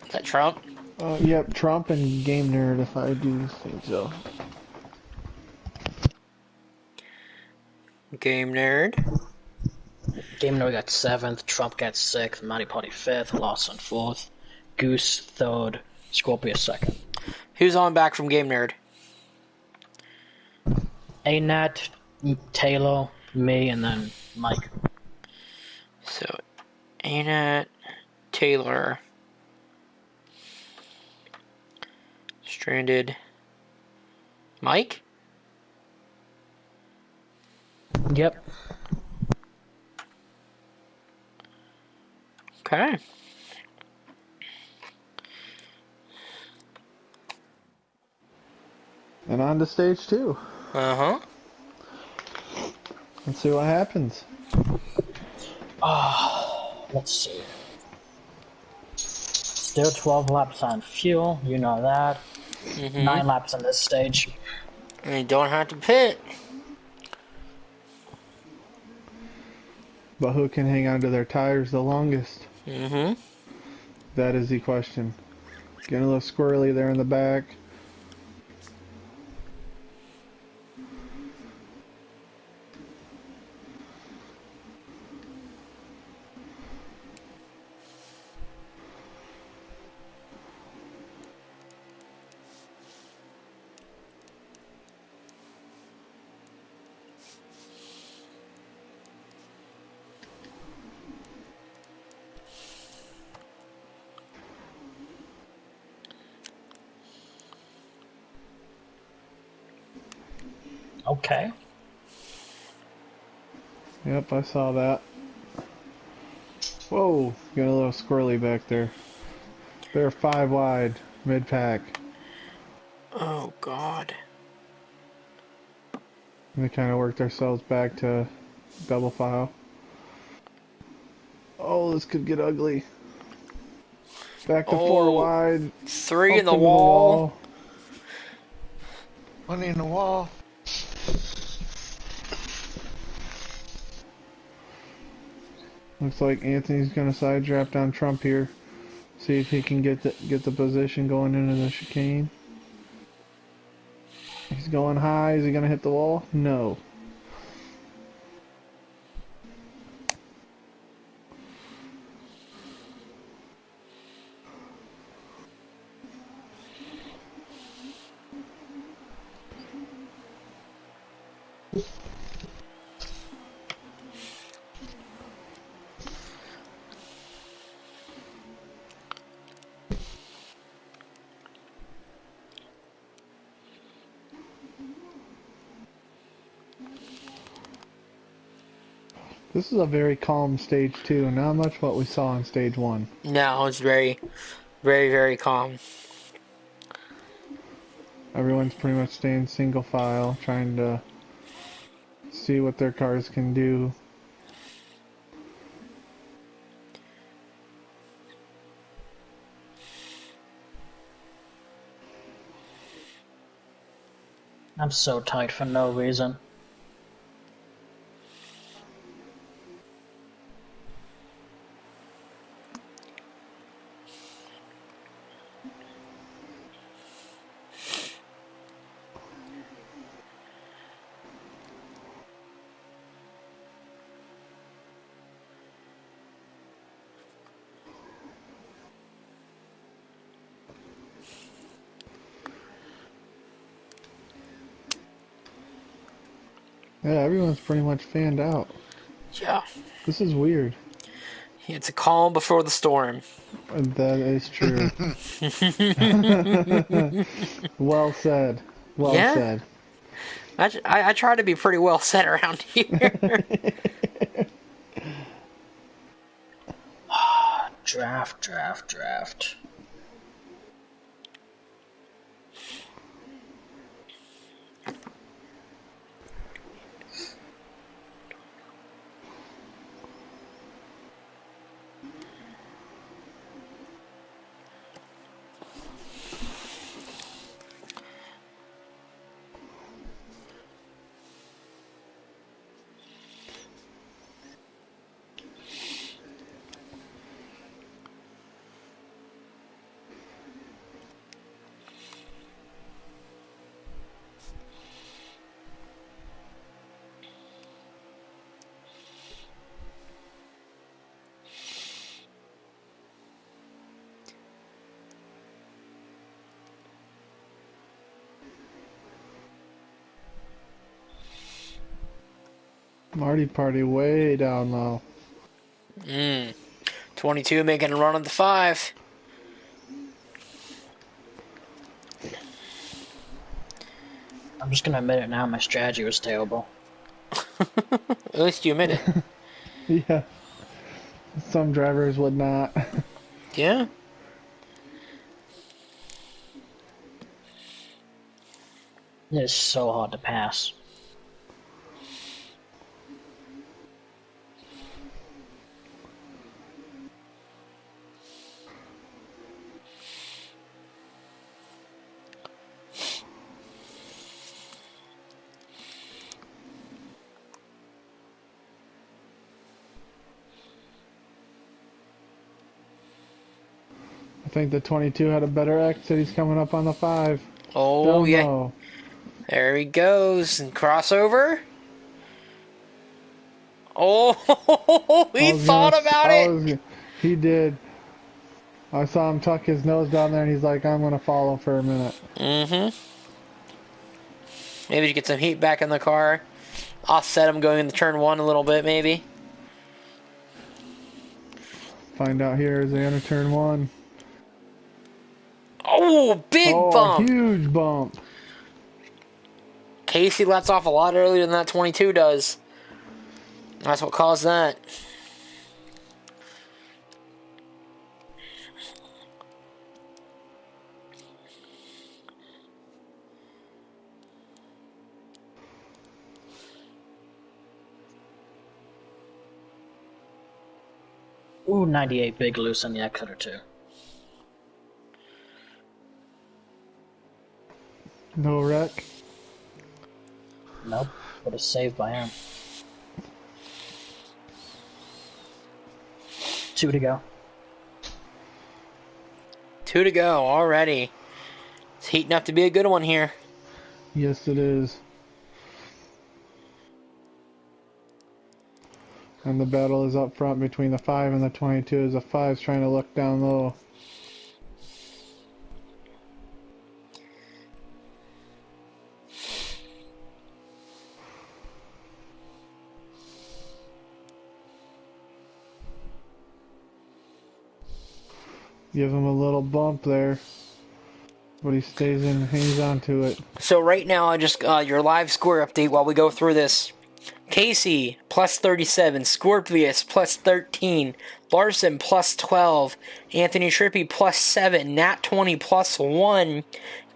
Is that Trump? Yep, Trump and Game Nerd, if I do think so. Game Nerd. Game Nerd got 7th, Trump got 6th, Matty Potty 5th, Lawson 4th, Goose 3rd, Scorpius 2nd. Who's on back from Game Nerd? A-Nat, Taylor, me, and then Mike. So, Anna, Taylor, Stranded, Mike? Yep. Okay. And on to stage 2. Uh-huh. Let's see what happens. Let's see. Still 12 laps on fuel, you know that. 9 laps on this stage. And you don't have to pit. But who can hang on to their tires the longest? Mm-hmm. That is the question. Getting a little squirrely there in the back. Okay. Yep, I saw that. Whoa, getting a little squirrely back there. They're 5 wide, mid-pack. Oh, God. They kind of worked themselves back to double file. Oh, this could get ugly. Back to 4 wide. 3 in the wall. One in the wall. Looks like Anthony's going to side draft on Trump here. See if he can get the position going into the chicane. He's going high. Is he gonna hit the wall? No. This is a very calm stage 2, not much what we saw in stage 1. No, it's very, very, very calm. Everyone's pretty much staying single file, trying to see what their cars can do. I'm so tight for no reason. Yeah, everyone's pretty much fanned out. Yeah. This is weird. It's a calm before the storm. That is true. Well said. Well Yeah. said. I try to be pretty well set around here. Draft. Marty Party way down low. 22 making a run at the 5. I'm just gonna admit it now, my strategy was terrible. At least you admit it. Yeah. Some drivers would not. Yeah. It is so hard to pass. I think the 22 had a better exit. He's coming up on the 5. Oh, Down yeah. low. There he goes. And crossover. Oh, he thought about it. He did. I saw him tuck his nose down there and he's like, I'm going to follow for a minute. Mm-hmm. Maybe to get some heat back in the car. Offset him going into turn 1 a little bit, maybe. Find out here as they enter turn 1. Oh, big bump. Huge bump. Casey lets off a lot earlier than that 22 does. That's what caused that. Ooh, 98 big loose on the exit or 2. No wreck. Nope, but it's saved by him. 2 to go. 2 to go already. It's heating up to be a good one here. Yes, it is. And the battle is up front between the 5 and the 22 as the 5's trying to look down low. Give him a little bump there. But he stays in, hangs on to it. So right now, I just your live score update while we go through this. Casey, plus 37. Scorpius, plus 13. Larson, plus 12. Anthony Trippy, plus 7. Nat 20, plus 1.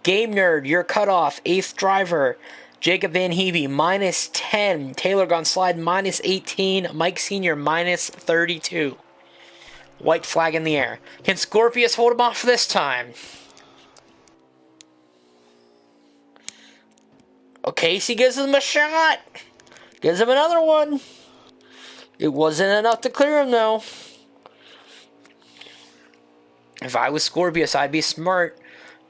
Game Nerd, your cutoff. 8th Driver. Jacob Van Heve, minus 10. Taylor Gonslide, minus 18. Mike Sr., minus 32. White flag in the air. Can Scorpius hold him off this time? Oh, Casey gives him a shot. Gives him another one. It wasn't enough to clear him, though. If I was Scorpius, I'd be smart.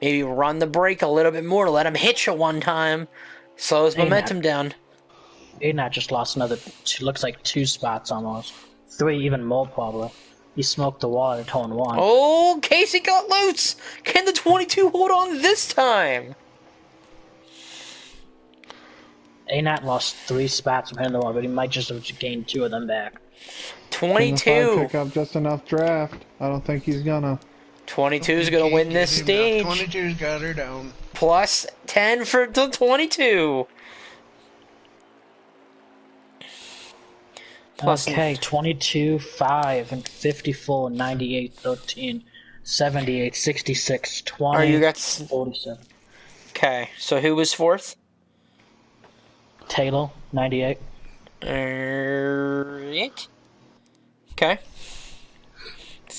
Maybe run the brake a little bit more. Let him hit you one time. Slow his momentum down. Anat just lost another, looks like 2 spots almost. 3, even more probably. He smoked the wall at turn 1. Oh, Casey got loose. Can the 22 hold on this time? Anat lost 3 spots from hitting the wall, but he might just have gained 2 of them back. 22. Can the 5 pick up just enough draft? I don't think he's gonna. 22's gonna win this stage. 22's got her down. Plus 10 for the 22. Plus Okay, 22, 5, and 54, 98, 13, 78, 66, 20, Are you got 47. Okay, so who was 4th? Taylor, 98. Right. Okay.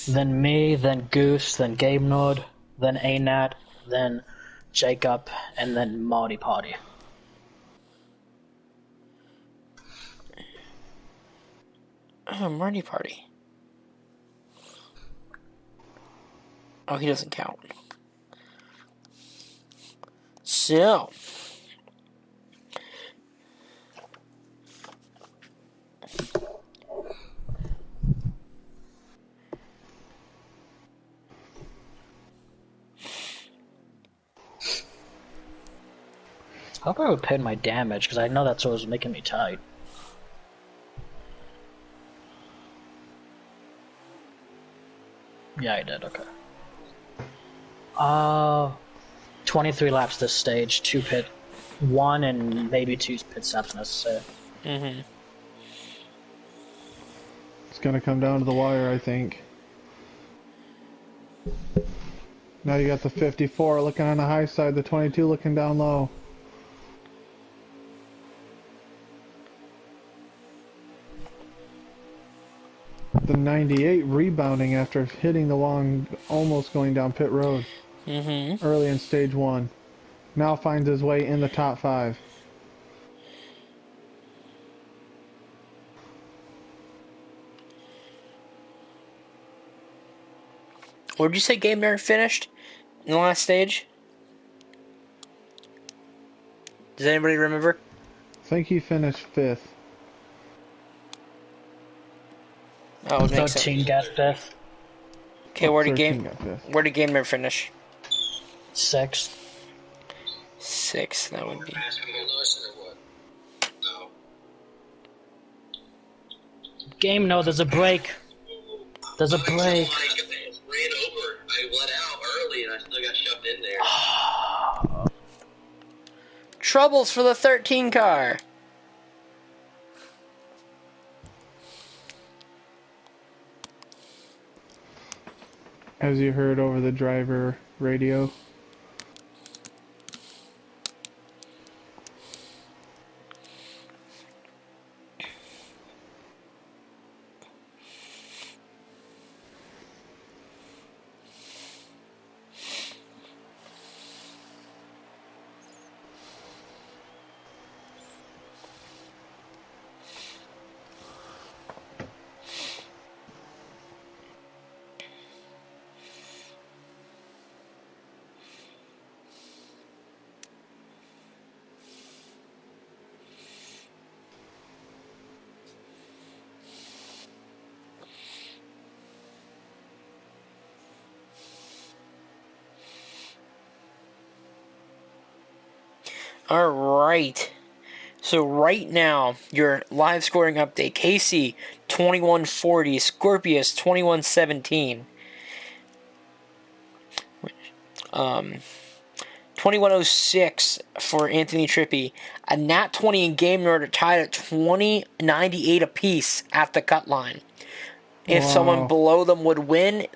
Then me, then Goose, then Game Nord, then Anat, then Jacob, and then Marty Party. Oh, Marty Party. Oh, he doesn't count. So. I hope I would pay my damage, because I know that's what was making me tight. Yeah, I did, okay. 23 laps this stage, 2 pit, 1 and maybe 2 pit stops necessary. Mm-hmm. It's gonna come down to the wire, I think. Now you got the 54 looking on the high side, the 22 looking down low. The 98 rebounding after hitting the wall and almost going down pit road. Early in stage 1. Now finds his way in the top 5. Where'd you say Game Nerd finished in the last stage? Does anybody remember? I think he finished 5th. Oh, it makes 13 sense. got 5th. Okay, where did 13 Game got 5th. Where did Game Nerd finish? 6th. 6th, that would be. Game, no, there's a break. There's a break. Ran over. I went out early and I still got shoved in there. Troubles for the 13 car. As you heard over the driver radio. All right. So right now, your live scoring update: Casey 2140, Scorpius 2117, 2106 for Anthony Trippy. A Nat 20 and Game Nerd are tied at 2098 apiece at the cut line. If someone Wow. below them would win,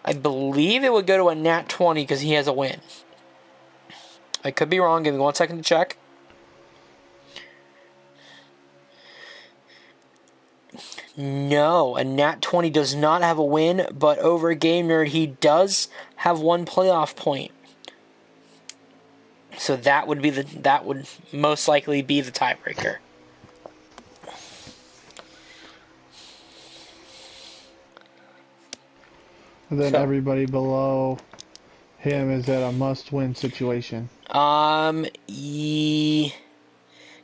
I believe it would go to a Nat 20 because he has a win. I could be wrong. Give me 1 second to check. No, a Nat 20 does not have a win, but over Game Nerd, he does have one playoff point. So that would most likely be the tiebreaker. And then So- everybody below him is at a must-win situation.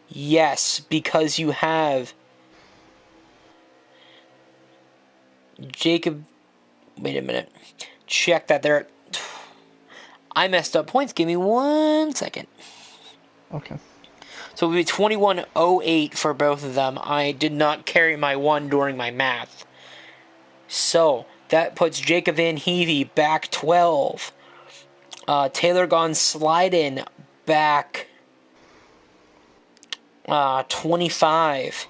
Yes, because you have Jacob. Wait a minute. Check that there. I messed up points. Give me 1 second. Okay. So it would be 2108 for both of them. I did not carry my 1 during my math. So that puts Jacob Van Heavy back 12. Taylor Gone Sliden back 25.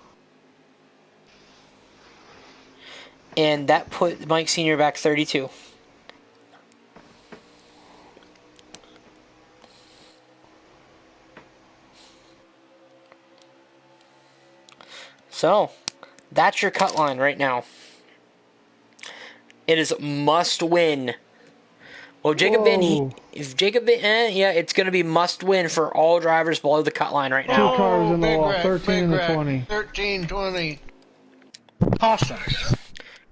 And that put Mike Sr. back 32. So, that's your cut line right now. It is must win. Well, Jacob Whoa. it's going to be must win for all drivers below the cut line right Two now. cars in the big wall, wreck, 13 big and the wreck. 20. 13, 20. Caution.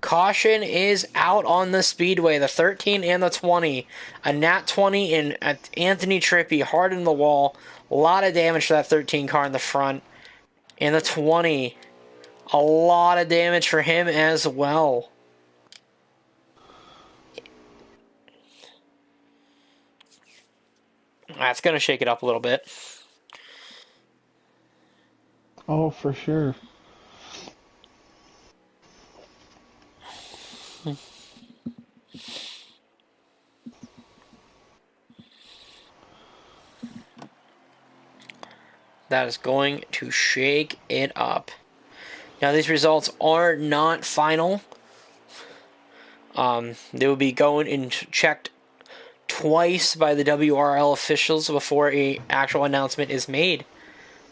Caution is out on the speedway, the 13 and the 20. A Nat 20 and Anthony Trippy hard in the wall. A lot of damage to that 13 car in the front. And the 20, a lot of damage for him as well. That's going to shake it up a little bit. Oh, for sure. That is going to shake it up. Now, these results are not final. They will be going and checked twice by the WRL officials before an actual announcement is made.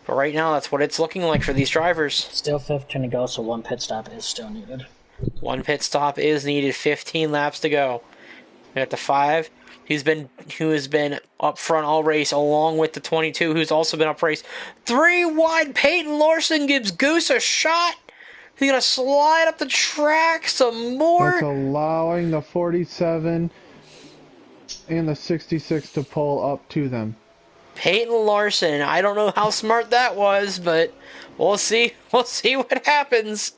But right now, that's what it's looking like for these drivers. Still 15 to go, so 1 pit stop is still needed. 1 pit stop is needed. 15 laps to go. At the 5, who has been up front all race, along with the 22, who's also been up race. 3 wide. Peyton Larson gives Goose a shot. He's gonna slide up the track some more. That's allowing the 47 and the 66 to pull up to them. Peyton Larson. I don't know how smart that was, but we'll see. We'll see what happens.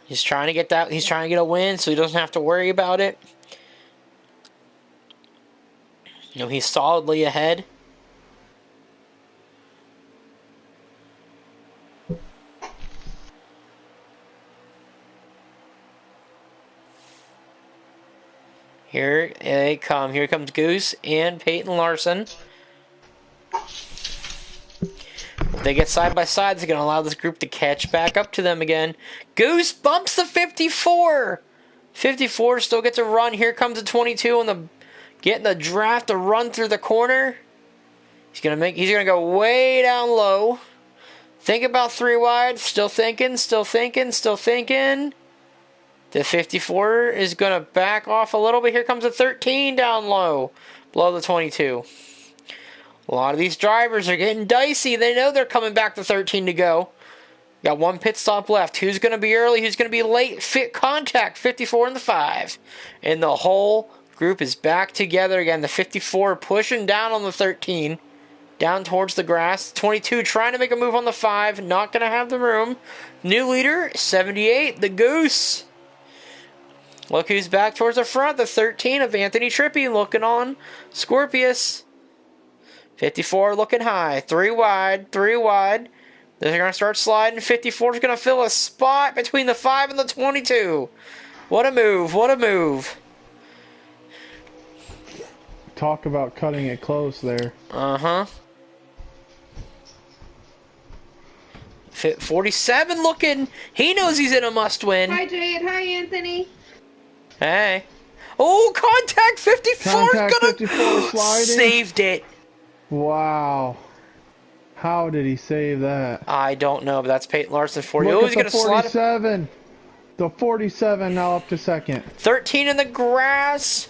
He's trying to get that. He's trying to get a win, so he doesn't have to worry about it. You know, he's solidly ahead. Here they come. Here comes Goose and Peyton Larson. If they get side by side, it's going to allow this group to catch back up to them again. Goose bumps the 54. 54 still gets a run. Here comes the 22 and getting the draft to run through the corner. He's gonna go way down low. Think about 3 wide. Still thinking. The 54 is going to back off a little bit. Here comes the 13 down low, below the 22. A lot of these drivers are getting dicey. They know they're coming back to 13 to go. Got 1 pit stop left. Who's going to be early? Who's going to be late? Fit contact, 54 and the 5. And the whole group is back together again. The 54 pushing down on the 13. Down towards the grass. 22 trying to make a move on the 5. Not going to have the room. New leader, 78, the Goose. Look who's back towards the front. The 13 of Anthony Trippy looking on Scorpius. 54 looking high. 3 wide. 3 wide. They're going to start sliding. 54 is going to fill a spot between the 5 and the 22. What a move. What a move. Talk about cutting it close there. Uh-huh. 47 looking. He knows he's in a must-win. Hi, Jade. Hi, Anthony. Hey. Oh, contact 54 Contact gonna 54 sliding. saved it. Wow. How did he save that? I don't know, but that's Peyton Larson for you. Look Oh, at he's gonna the slide 47. The 47 now up to second. 13 in the grass.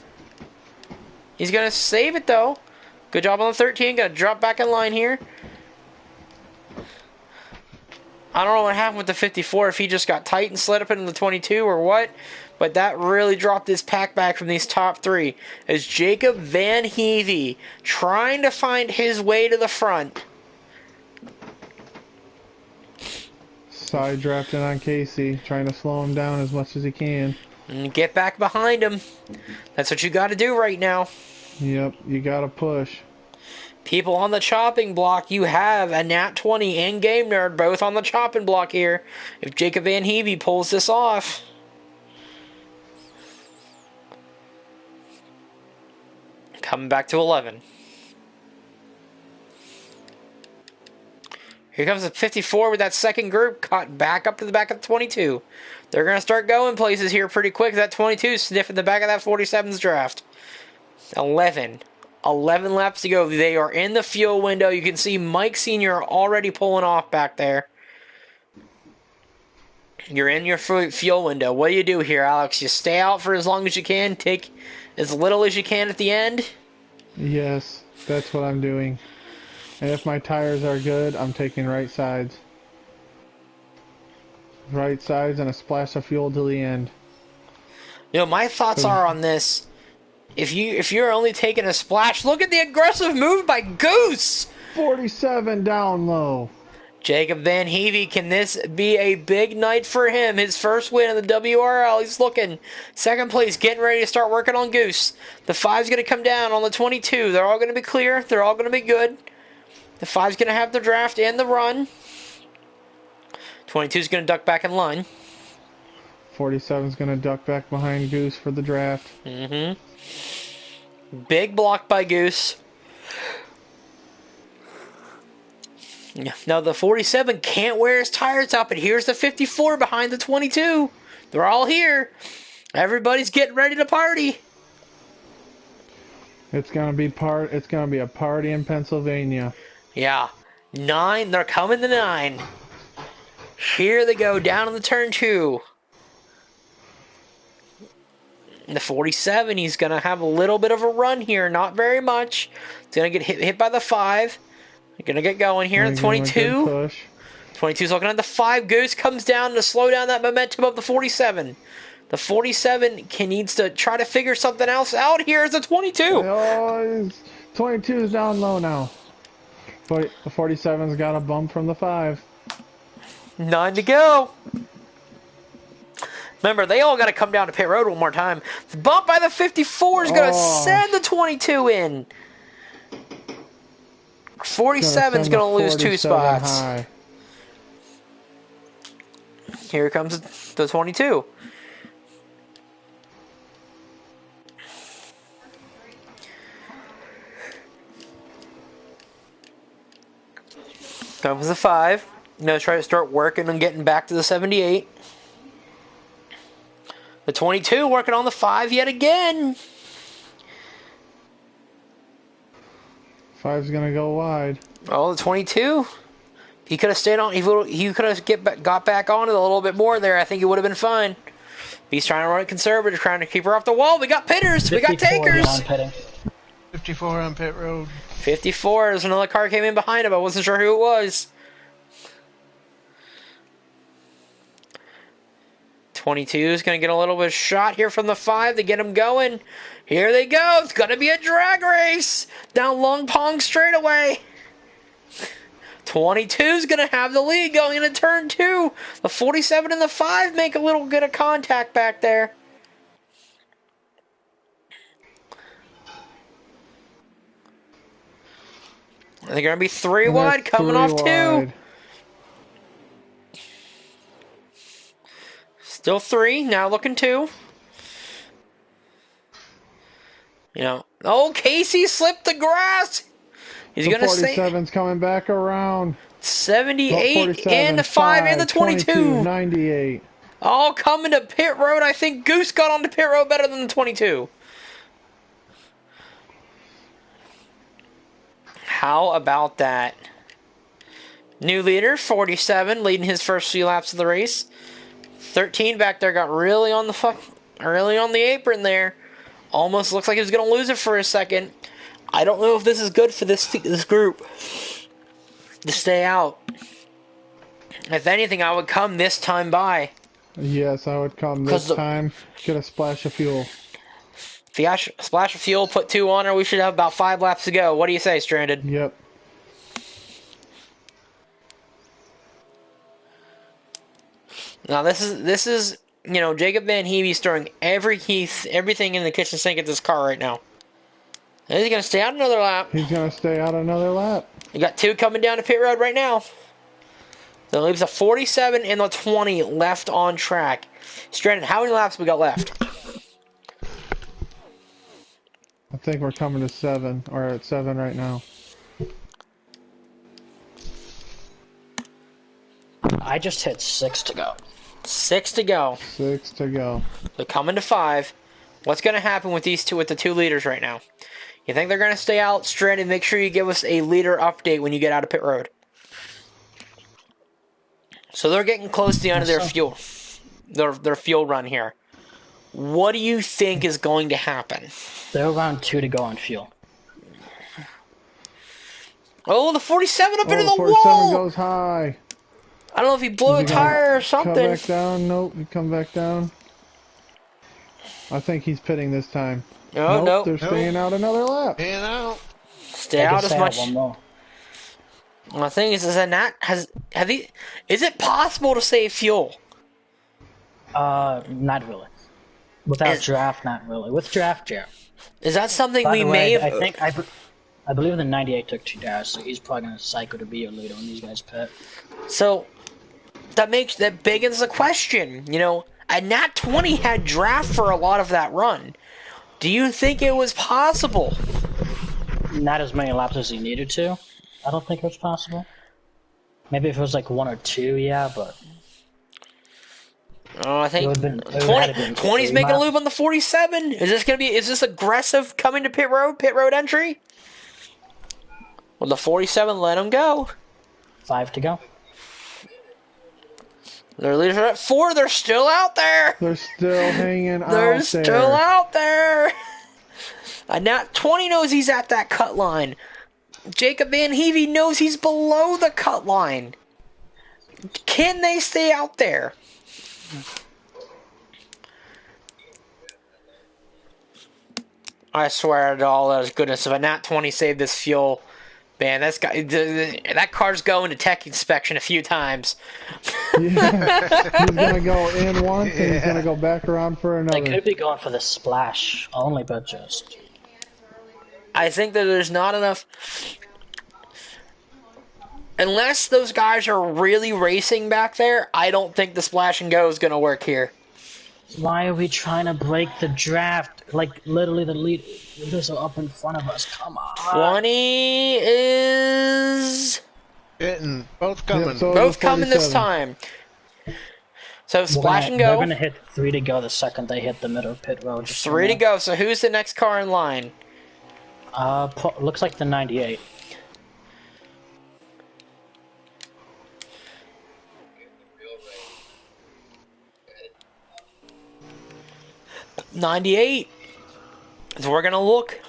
He's gonna save it though. Good job on the 13. Gonna drop back in line here. I don't know what happened with the 54, if he just got tight and slid up into the 22 or what, but that really dropped his pack back from these top 3. As Jacob Van Heavy trying to find his way to the front. Side drafting on Casey, trying to slow him down as much as he can. And get back behind him. That's what you got to do right now. Yep, you gotta push. People on the chopping block, you have a Nat 20 and Game Nerd both on the chopping block here. If Jacob Van Heavy pulls this off. Coming back to 11. Here comes the 54 with that second group, caught back up to the back of the 22. They're going to start going places here pretty quick. That 22 sniffing the back of that 47's draft. 11 laps to go. They are in the fuel window. You can see Mike Sr. already pulling off back there. You're in your fuel window. What do you do here, Alex? You stay out for as long as you can. Take as little as you can at the end. Yes, that's what I'm doing. And if my tires are good, I'm taking right sides. Right sides and a splash of fuel to the end. You know, my thoughts are on this. If you're only taking a splash, look at the aggressive move by Goose. 47 down low. Jacob Van Heavy, can this be a big night for him? His first win in the WRL. He's looking. Second place, getting ready to start working on Goose. The 5's going to come down on the 22. They're all going to be clear. They're all going to be good. The 5's going to have the draft and the run. 22's going to duck back in line. 47's going to duck back behind Goose for the draft. Mm-hmm. Big block by Goose. Now the 47 can't wear his tires out, but here's the 54 behind the 22. They're all here. Everybody's getting ready to party. It's gonna be a party in Pennsylvania. Yeah. 9, they're coming to 9. Here they go, down in the turn 2. And the 47, he's going to have a little bit of a run here, not very much. He's going to get hit by the 5. They're going to get going here. The 22. 22's looking at the 5. Goose comes down to slow down that momentum of the 47. The 47 needs to try to figure something else out. Here's the 22. Oh, 22 is down low now. But the 47's got a bump from the 5. 9 to go. Remember, they all got to come down to pit road one more time. The bump by the 54 is going to send the 22 in. 47's going to lose 2 spots. High. Here comes the 22. Comes the 5. Now try to start working on getting back to the 78. The 22 working on the 5 yet again. 5's gonna go wide. Oh, the 22. He could have stayed on. He could have got back on it a little bit more there. I think it would have been fine. He's trying to run it conservative, trying to keep her off the wall. We got pitters. We got takers. 54 on pit road. 54 as another car came in behind him. I wasn't sure who it was. 22 is going to get a little bit of shot here from the 5 to get him going. Here they go. It's going to be a drag race down Long Pong straightaway. 22 is going to have the lead going into turn 2. The 47 and the 5 make a little bit of contact back there. They're going to be 3 And they're wide, coming 3 off 2. wide. Still 3, now looking 2. You know, oh, Casey slipped the grass. He's The going to stay 47's coming back around. 78 and the 5 and the 22. 98. All coming to pit road. I think Goose got onto pit road better than the 22. How about that? New leader, 47, leading his first few laps of the race. 13 back there got really on the apron there. Almost looks like he was going to lose it for a second. I don't know if this is good for this group to stay out. If anything, I would come this time by. Yes, I would come this time. Get a splash of fuel. Splash of fuel, put 2 on her. We should have about 5 laps to go. What do you say, Stranded? Yep. Now this is you know, Jacob Van Heevy's throwing everything in the kitchen sink at this car right now. And he's gonna stay out another lap. He's gonna stay out another lap. You got 2 coming down to pit road right now. That leaves a 47 and a 20 left on track. Stranded, how many laps we got left? I think we're coming to 7, or at 7 right now. I just hit 6 to go. 6 to go. 6 to go. So coming to 5. What's going to happen with these two, with the 2 leaders right now? You think they're going to stay out? Stranded, make sure you give us a leader update when you get out of pit road. So they're getting close to the end of their fuel. Their fuel run here. What do you think is going to happen? They're around 2 to go on fuel. Oh, the 47 up into the 47 wall! goes high. I don't know if he blew a tire or something. Come back down. Nope, you come back down. I think he's pitting this time. Nope. They're staying out another lap. Staying out. Stay out as much. The thing is is it possible to save fuel? Not really. Without draft, not really. With draft, yeah. Is that something By we the may way, have... I believe the 98 took 2 days, so he's probably going to cycle to be your leader when these guys pit. So, that begins the question, you know, a Nat 20 had draft for a lot of that run. Do you think it was possible? Not as many laps as he needed to. I don't think it was possible. Maybe if it was like 1 or 2, yeah, but... Oh, I think 20's making a loop on the 47. Is this aggressive coming to pit road entry? Well, the 47 let him go. 5 to go. Their leaders are at 4. They're still out there. They're still hanging out there. They're still out there. A Nat 20 knows he's at that cut line. Jacob Van Heevy knows he's below the cut line. Can they stay out there? I swear to all that goodness, if a Nat 20 saved this fuel, man, that car's going to tech inspection a few times. Yeah. He's gonna go in once and he's gonna go back around for another. They could be going for the splash only, but just... I think that there's not enough... Unless those guys are really racing back there, I don't think the splash and go is going to work here. Why are we trying to break the draft? Like, literally the leaders are up in front of us. Come on. 20 is... Getting both coming. Yeah, so both coming this time. So splash and go. They're going to hit 3 to go the second they hit the middle pit road. 3 to go. So who's the next car in line? Looks like the 98. 98. So we're gonna look.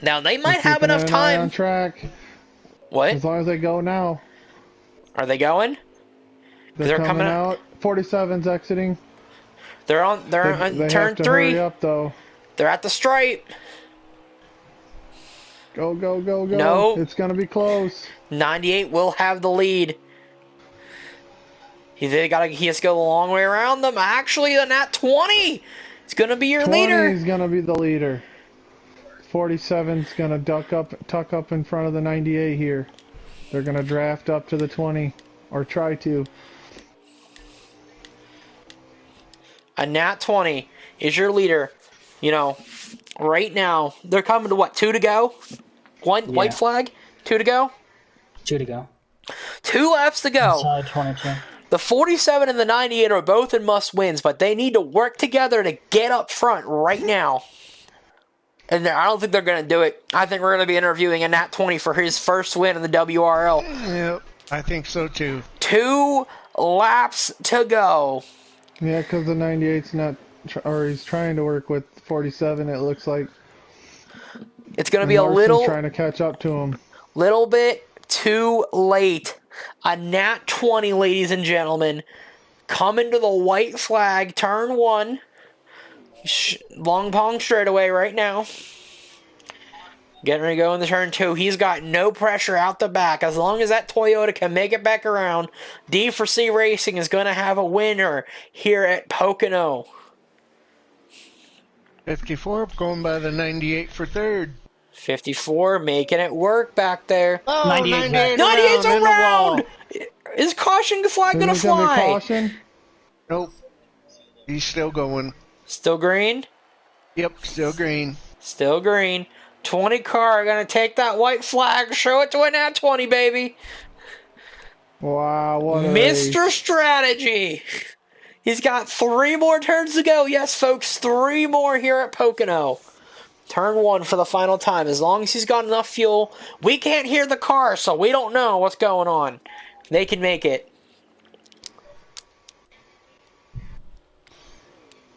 Now they might have enough time. On track. What? As long as they go now. Are they going? They're coming out. 47's exiting. They're on. They're on they turn have to 3. Hurry up though. They're at the stripe. Go, go, go, go. No. It's gonna be close. 98 will have the lead. He has to go the long way around them. Actually, the Nat 20 is going to be your leader. 20 is going to be the leader. 47's gonna tuck up in front of the 98 here. They're gonna draft up to the 20, or try to. A Nat 20 is your leader. You know, right now, they're coming to what, 2 to go? White flag? 2 to go? 2 to go. 2 laps to go. Inside 22. The 47 and the 98 are both in must-wins, but they need to work together to get up front right now. And I don't think they're going to do it. I think we're going to be interviewing a Nat 20 for his first win in the WRL. Yep, I think so too. 2 laps to go. Yeah, because the 98's not, or he's trying to work with 47. It looks like it's going to be a Larson's trying to catch up to him. Little bit too late. A Nat 20, ladies and gentlemen, coming to the white flag, turn 1. Long Pong straightaway right now. Getting ready to go in the turn 2. He's got no pressure out the back. As long as that Toyota can make it back around, D4C Racing is going to have a winner here at Pocono. 54 going by the 98 for third. 54 making it work back there. Oh, 98 98's in the wall. around! Is caution flag going to Is it gonna be fly? caution? Nope. He's still going. Still green? Yep, still green. Still green. 20 car going to take that white flag, show it to a Nat 20, baby. Wow, what a Mr. race. Strategy. He's got 3 more turns to go. Yes, folks, 3 more here at Pocono. Turn 1 for the final time. As long as he's got enough fuel, we can't hear the car, so we don't know what's going on. They can make it.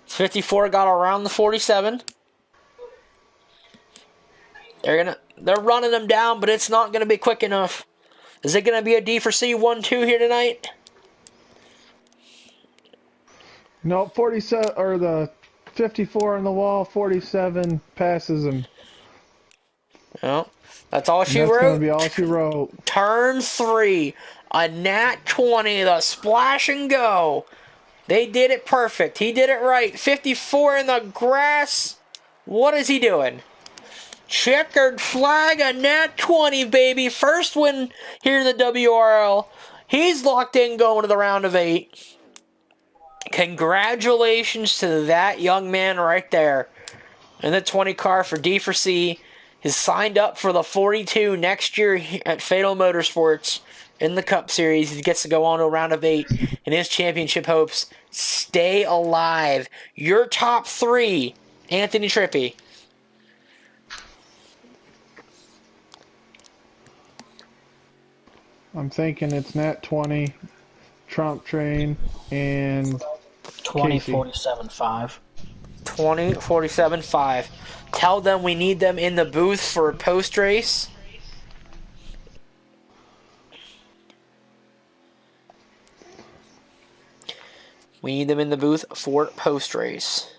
54 got around the 47. They're running them down, but it's not gonna be quick enough. Is it gonna be a D4C 1-2 here tonight? No, 47, or the 54 on the wall, 47 passes him. Well, that's all she That's wrote. going to be all she wrote. Turn 3, a Nat 20, the splash and go. They did it perfect. He did it right. 54 in the grass. What is he doing? Checkered flag, a Nat 20, baby. First win here in the WRL. He's locked in going to the round of 8. Congratulations to that young man right there. And the 20 car for D4C is signed up for the 42 next year at Fatal Motorsports in the Cup Series. He gets to go on to a round of 8, and his championship hopes stay alive. Your top 3, Anthony Trippy. I'm thinking it's Nat 20, Trump Train, and 20, Casey. 47, 5. 20, 47, 5. Tell them we need them in the booth for post-race. We need them in the booth for post-race.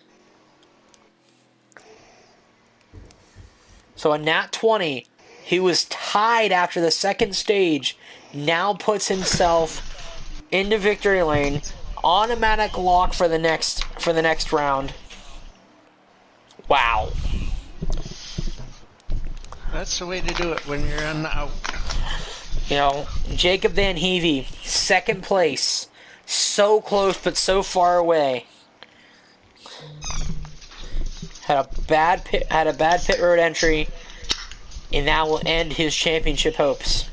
So a Nat 20, he was tied after the second stage, now puts himself into victory lane. Automatic lock for the next round. Wow. That's the way to do it when you're on the out. You know, Jacob Van Heavey, second place. So close, but so far away. Had a bad pit road entry, and that will end his championship hopes.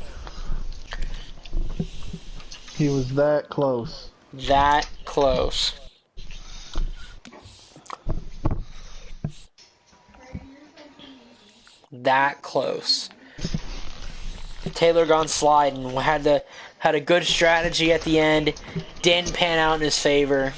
He was that close. That close. That close. Taylor gone sliding. Had a good strategy at the end. Didn't pan out in his favor.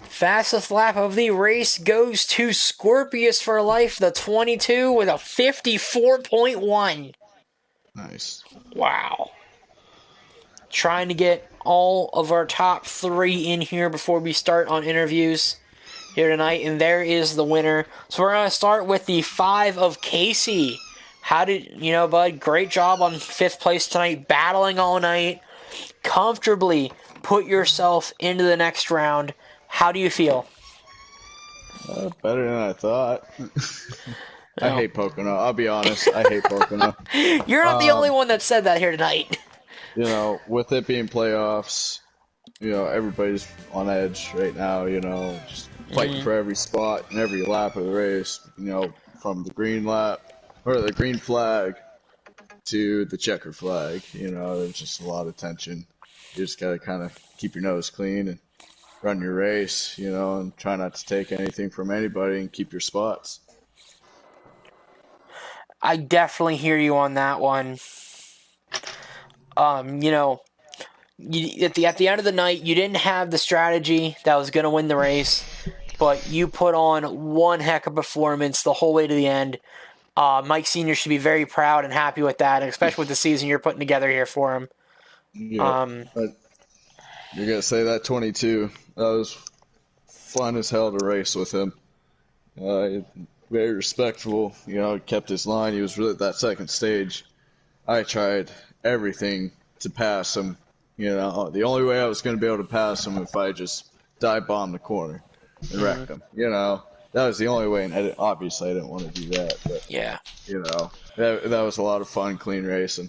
Fastest lap of the race goes to Scorpius for Life, the 22, with a 54.1. Nice. Wow. Trying to get all of our top 3 in here before we start on interviews here tonight, and there is the winner. So we're going to start with the 5 of Casey How did bud? Great job on 5th place tonight, battling all night, comfortably put yourself into the next round. How do you feel? Better than I thought. I Well, hate Pocono. I'll be honest. I hate Pocono. you're not the only one that said that here tonight. With it being playoffs, everybody's on edge right now, just fighting for every spot and every lap of the race, from the green lap or the green flag to the checker flag. There's just a lot of tension. You just got to kind of keep your nose clean and run your race, and try not to take anything from anybody and keep your spots. I definitely hear you on that one. At the end of the night, you didn't have the strategy that was going to win the race, but you put on one heck of a performance the whole way to the end. Mike Sr. should be very proud and happy with that, especially with the season you're putting together here for him. Yeah, but you're gonna say that 22. That was fun as hell to race with him. Very respectful. Kept his line. He was really at that second stage. I tried everything to pass him. The only way I was going to be able to pass him if I just dive bombed the corner and wrecked him. That was the only way, and obviously I didn't want to do that. But Yeah, that was a lot of fun, clean racing.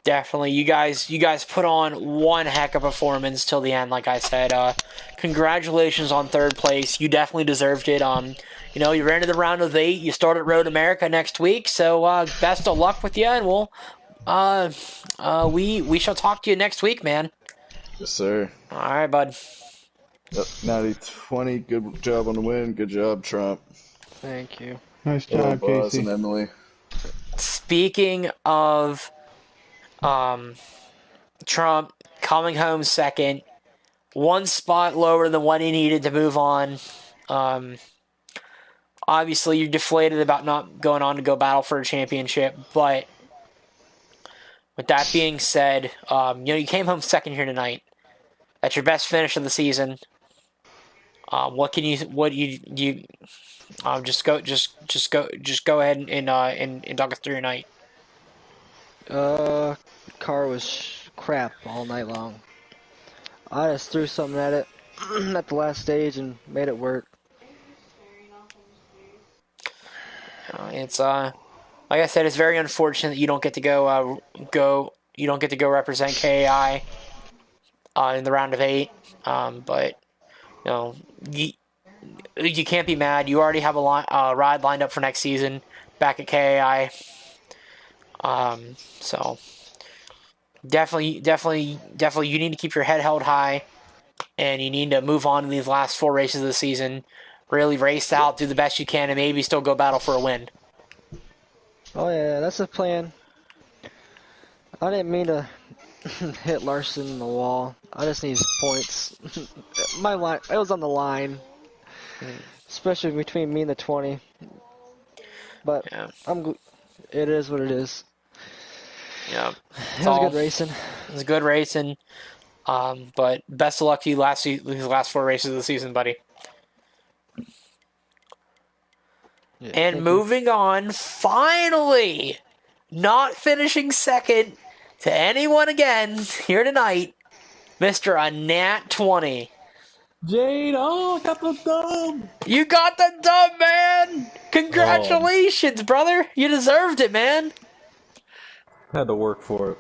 definitely. You guys put on one heck of a performance till the end. Like I said, congratulations on 3rd place. You definitely deserved it. You ran to the round of 8. You start at Road America next week. So best of luck with you, and we shall talk to you next week, man. Yes, sir. All right, bud. Yep, Natty 20, good job on the win. Good job, Trump. Thank you. Nice Well, job, Buzz Casey. and Emily. Speaking of Trump coming home second, one spot lower than what he needed to move on. Obviously, you're deflated about not going on to go battle for a championship, but with that being said, you came home second here tonight. That's your best finish of the season. Just go ahead and talk us through your night. Car was crap all night long. I just threw something at it at the last stage and made it work. It's like I said, it's very unfortunate that you don't get to go represent KAI in the round of 8. But you can't be mad. You already have a ride lined up for next season back at KAI. So definitely, you need to keep your head held high, and you need to move on in these last 4 races of the season. Really race out, do the best you can, and maybe still go battle for a win. Oh yeah, that's the plan. I didn't mean to hit Larson in the wall. I just need points. My line, it was on the line, especially between me and the 20. But Yeah. It is what it is. Yeah, It was good racing. It was good racing. But best of luck to you these last 4 races of the season, buddy. Yeah, And moving on, finally, not finishing second to anyone again here tonight, Mr. Nat 20. Jade, I got the dub! You got the dub, man! Congratulations, brother! You deserved it, man! Had to work for it.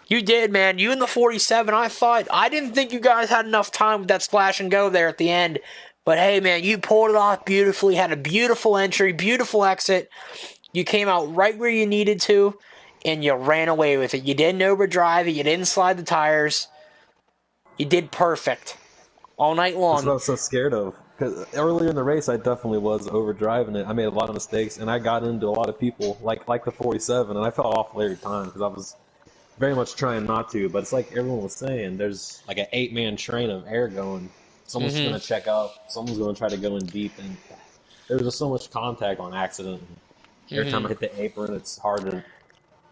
You did, man. You and the 47, I didn't think you guys had enough time with that splash and go there at the end. But hey, man, you pulled it off beautifully, had a beautiful entry, beautiful exit. You came out right where you needed to, and you ran away with it. You didn't overdrive it. You didn't slide the tires. You did perfect all night long. That's what I was so scared of. Because earlier in the race, I definitely was overdriving it. I made a lot of mistakes, and I got into a lot of people, like the 47, and I fell off every time because I was very much trying not to. But it's like everyone was saying, there's like an 8-man train of air going. Someone's going to check up. Someone's going to try to go in deep, and there was just so much contact on accident. Every time I hit the apron, it's hard to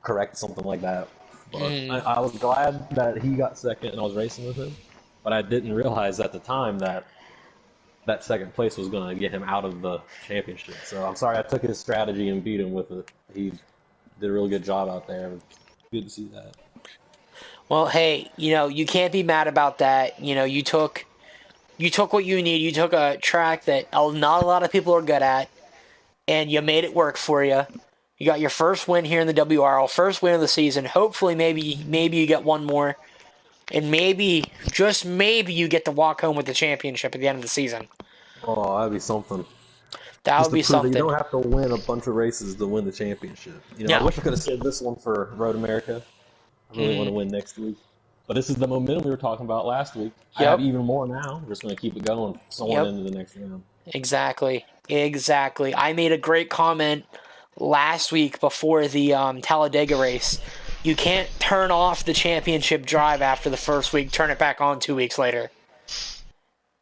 correct something like that. But I was glad that he got second and I was racing with him. But I didn't realize at the time that that second place was going to get him out of the championship. So I'm sorry I took his strategy and beat him with it. He did a really good job out there. Good to see that. Well, hey, you can't be mad about that. You took what you need. You took a track that not a lot of people are good at, and you made it work for you. You got your first win here in the WRL, first win of the season. Hopefully, maybe you get one more, and maybe, just maybe, you get to walk home with the championship at the end of the season. Oh, that'd be something. That Just would to be prove that you something. don't have to win a bunch of races to win the championship. I No. wish I could have saved this one for Road America. I really want to win next week. But this is the momentum we were talking about last week. I have even more now. We're just going to keep it going, into the next round. Exactly. I made a great comment last week before the Talladega race. You can't turn off the championship drive after the first week, turn it back on 2 weeks later.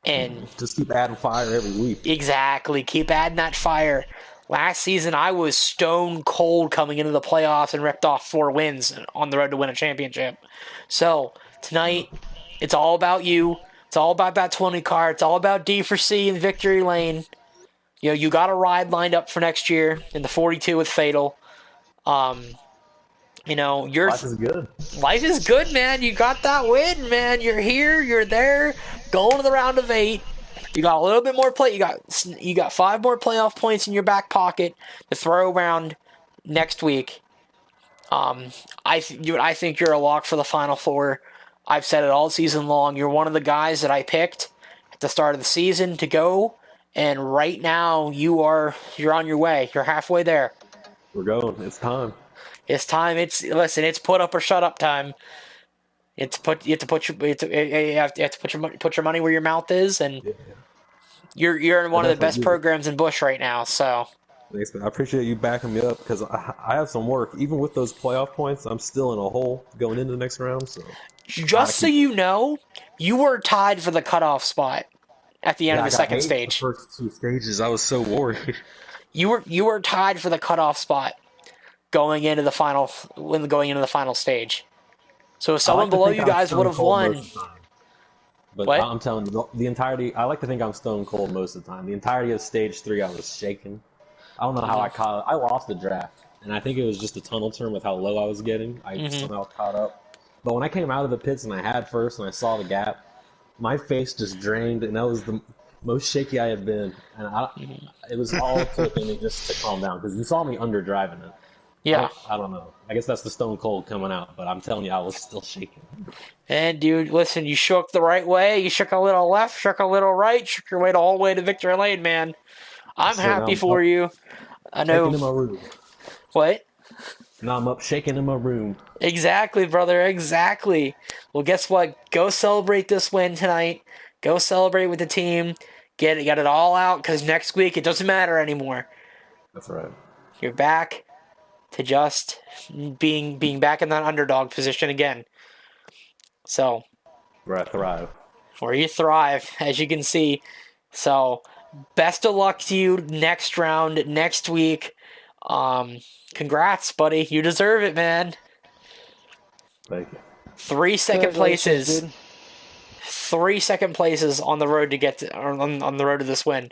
And just keep adding fire every week. Exactly. Keep adding that fire. Last season, I was stone cold coming into the playoffs and ripped off 4 wins on the road to win a championship. So, tonight, it's all about you. It's all about that 20 car. It's all about D for C in victory lane. You got a ride lined up for next year in the 42 with Fatal. Life is good. Life is good, man. You got that win, man. You're here. You're there. Going to the round of 8. You got a little bit more play. You got 5 more playoff points in your back pocket to throw around next week. I think you're a lock for the Final Four. I've said it all season long. You're one of the guys that I picked at the start of the season to go, and right now you're on your way. You're halfway there. We're going. It's time. It's time. It's put up or shut up time. You have to put your money where your mouth is, and you're in one of the best programs in Busch right now. So thanks, man. I appreciate you backing me up because I have some work. Even with those playoff points, I'm still in a hole going into the next round. So just so you know, you were tied for the cutoff spot at the end of the second stage. The first 2 stages, I was so worried. You were tied for the cutoff spot going into the final stage. So if someone below you guys would have won. But what? I'm telling you, the entirety, I like to think I'm stone cold most of the time. The entirety of stage 3, I was shaking. I don't know how I caught it. I lost the draft, and I think it was just a tunnel turn with how low I was getting. I somehow caught up. But when I came out of the pits and I had first and I saw the gap, my face just drained, and that was the most shaky I had been. And it was all it took me just to calm down, because you saw me under driving it. Yeah. I don't know. I guess that's the stone cold coming out, but I'm telling you, I was still shaking. And, dude, listen, you shook the right way. You shook a little left, shook a little right, shook your way all the way to victory lane, man. I'm happy for you. I know. Shaking in my room. What? Now I'm up shaking in my room. Exactly, brother. Exactly. Well, guess what? Go celebrate this win tonight. Go celebrate with the team. Get it all out, because next week it doesn't matter anymore. That's right. You're back to just being back in that underdog position again. So, where I thrive. Where you thrive, as you can see. So, best of luck to you next round, next week. Congrats, buddy. You deserve it, man. Thank you. 3 second places. Dude. 3 second places on the road on the road to this win.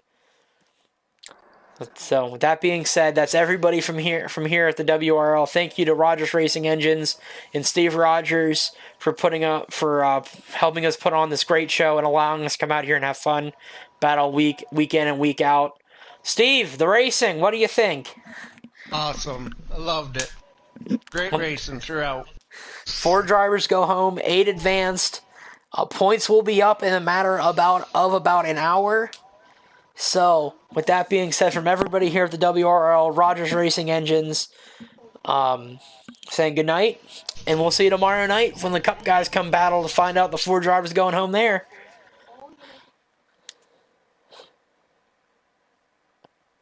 So, with that being said, that's everybody from here at the WRL. Thank you to Rogers Racing Engines and Steve Rogers for helping us put on this great show and allowing us to come out here and have fun, battle week in and week out. Steve, the racing, what do you think? Awesome. I loved it. Great racing throughout. 4 drivers go home, 8 advanced. Points will be up in a matter of about an hour. So, with that being said, from everybody here at the WRL, Rogers Racing Engines, saying good night, and we'll see you tomorrow night when the Cup guys come battle to find out the 4 drivers going home there.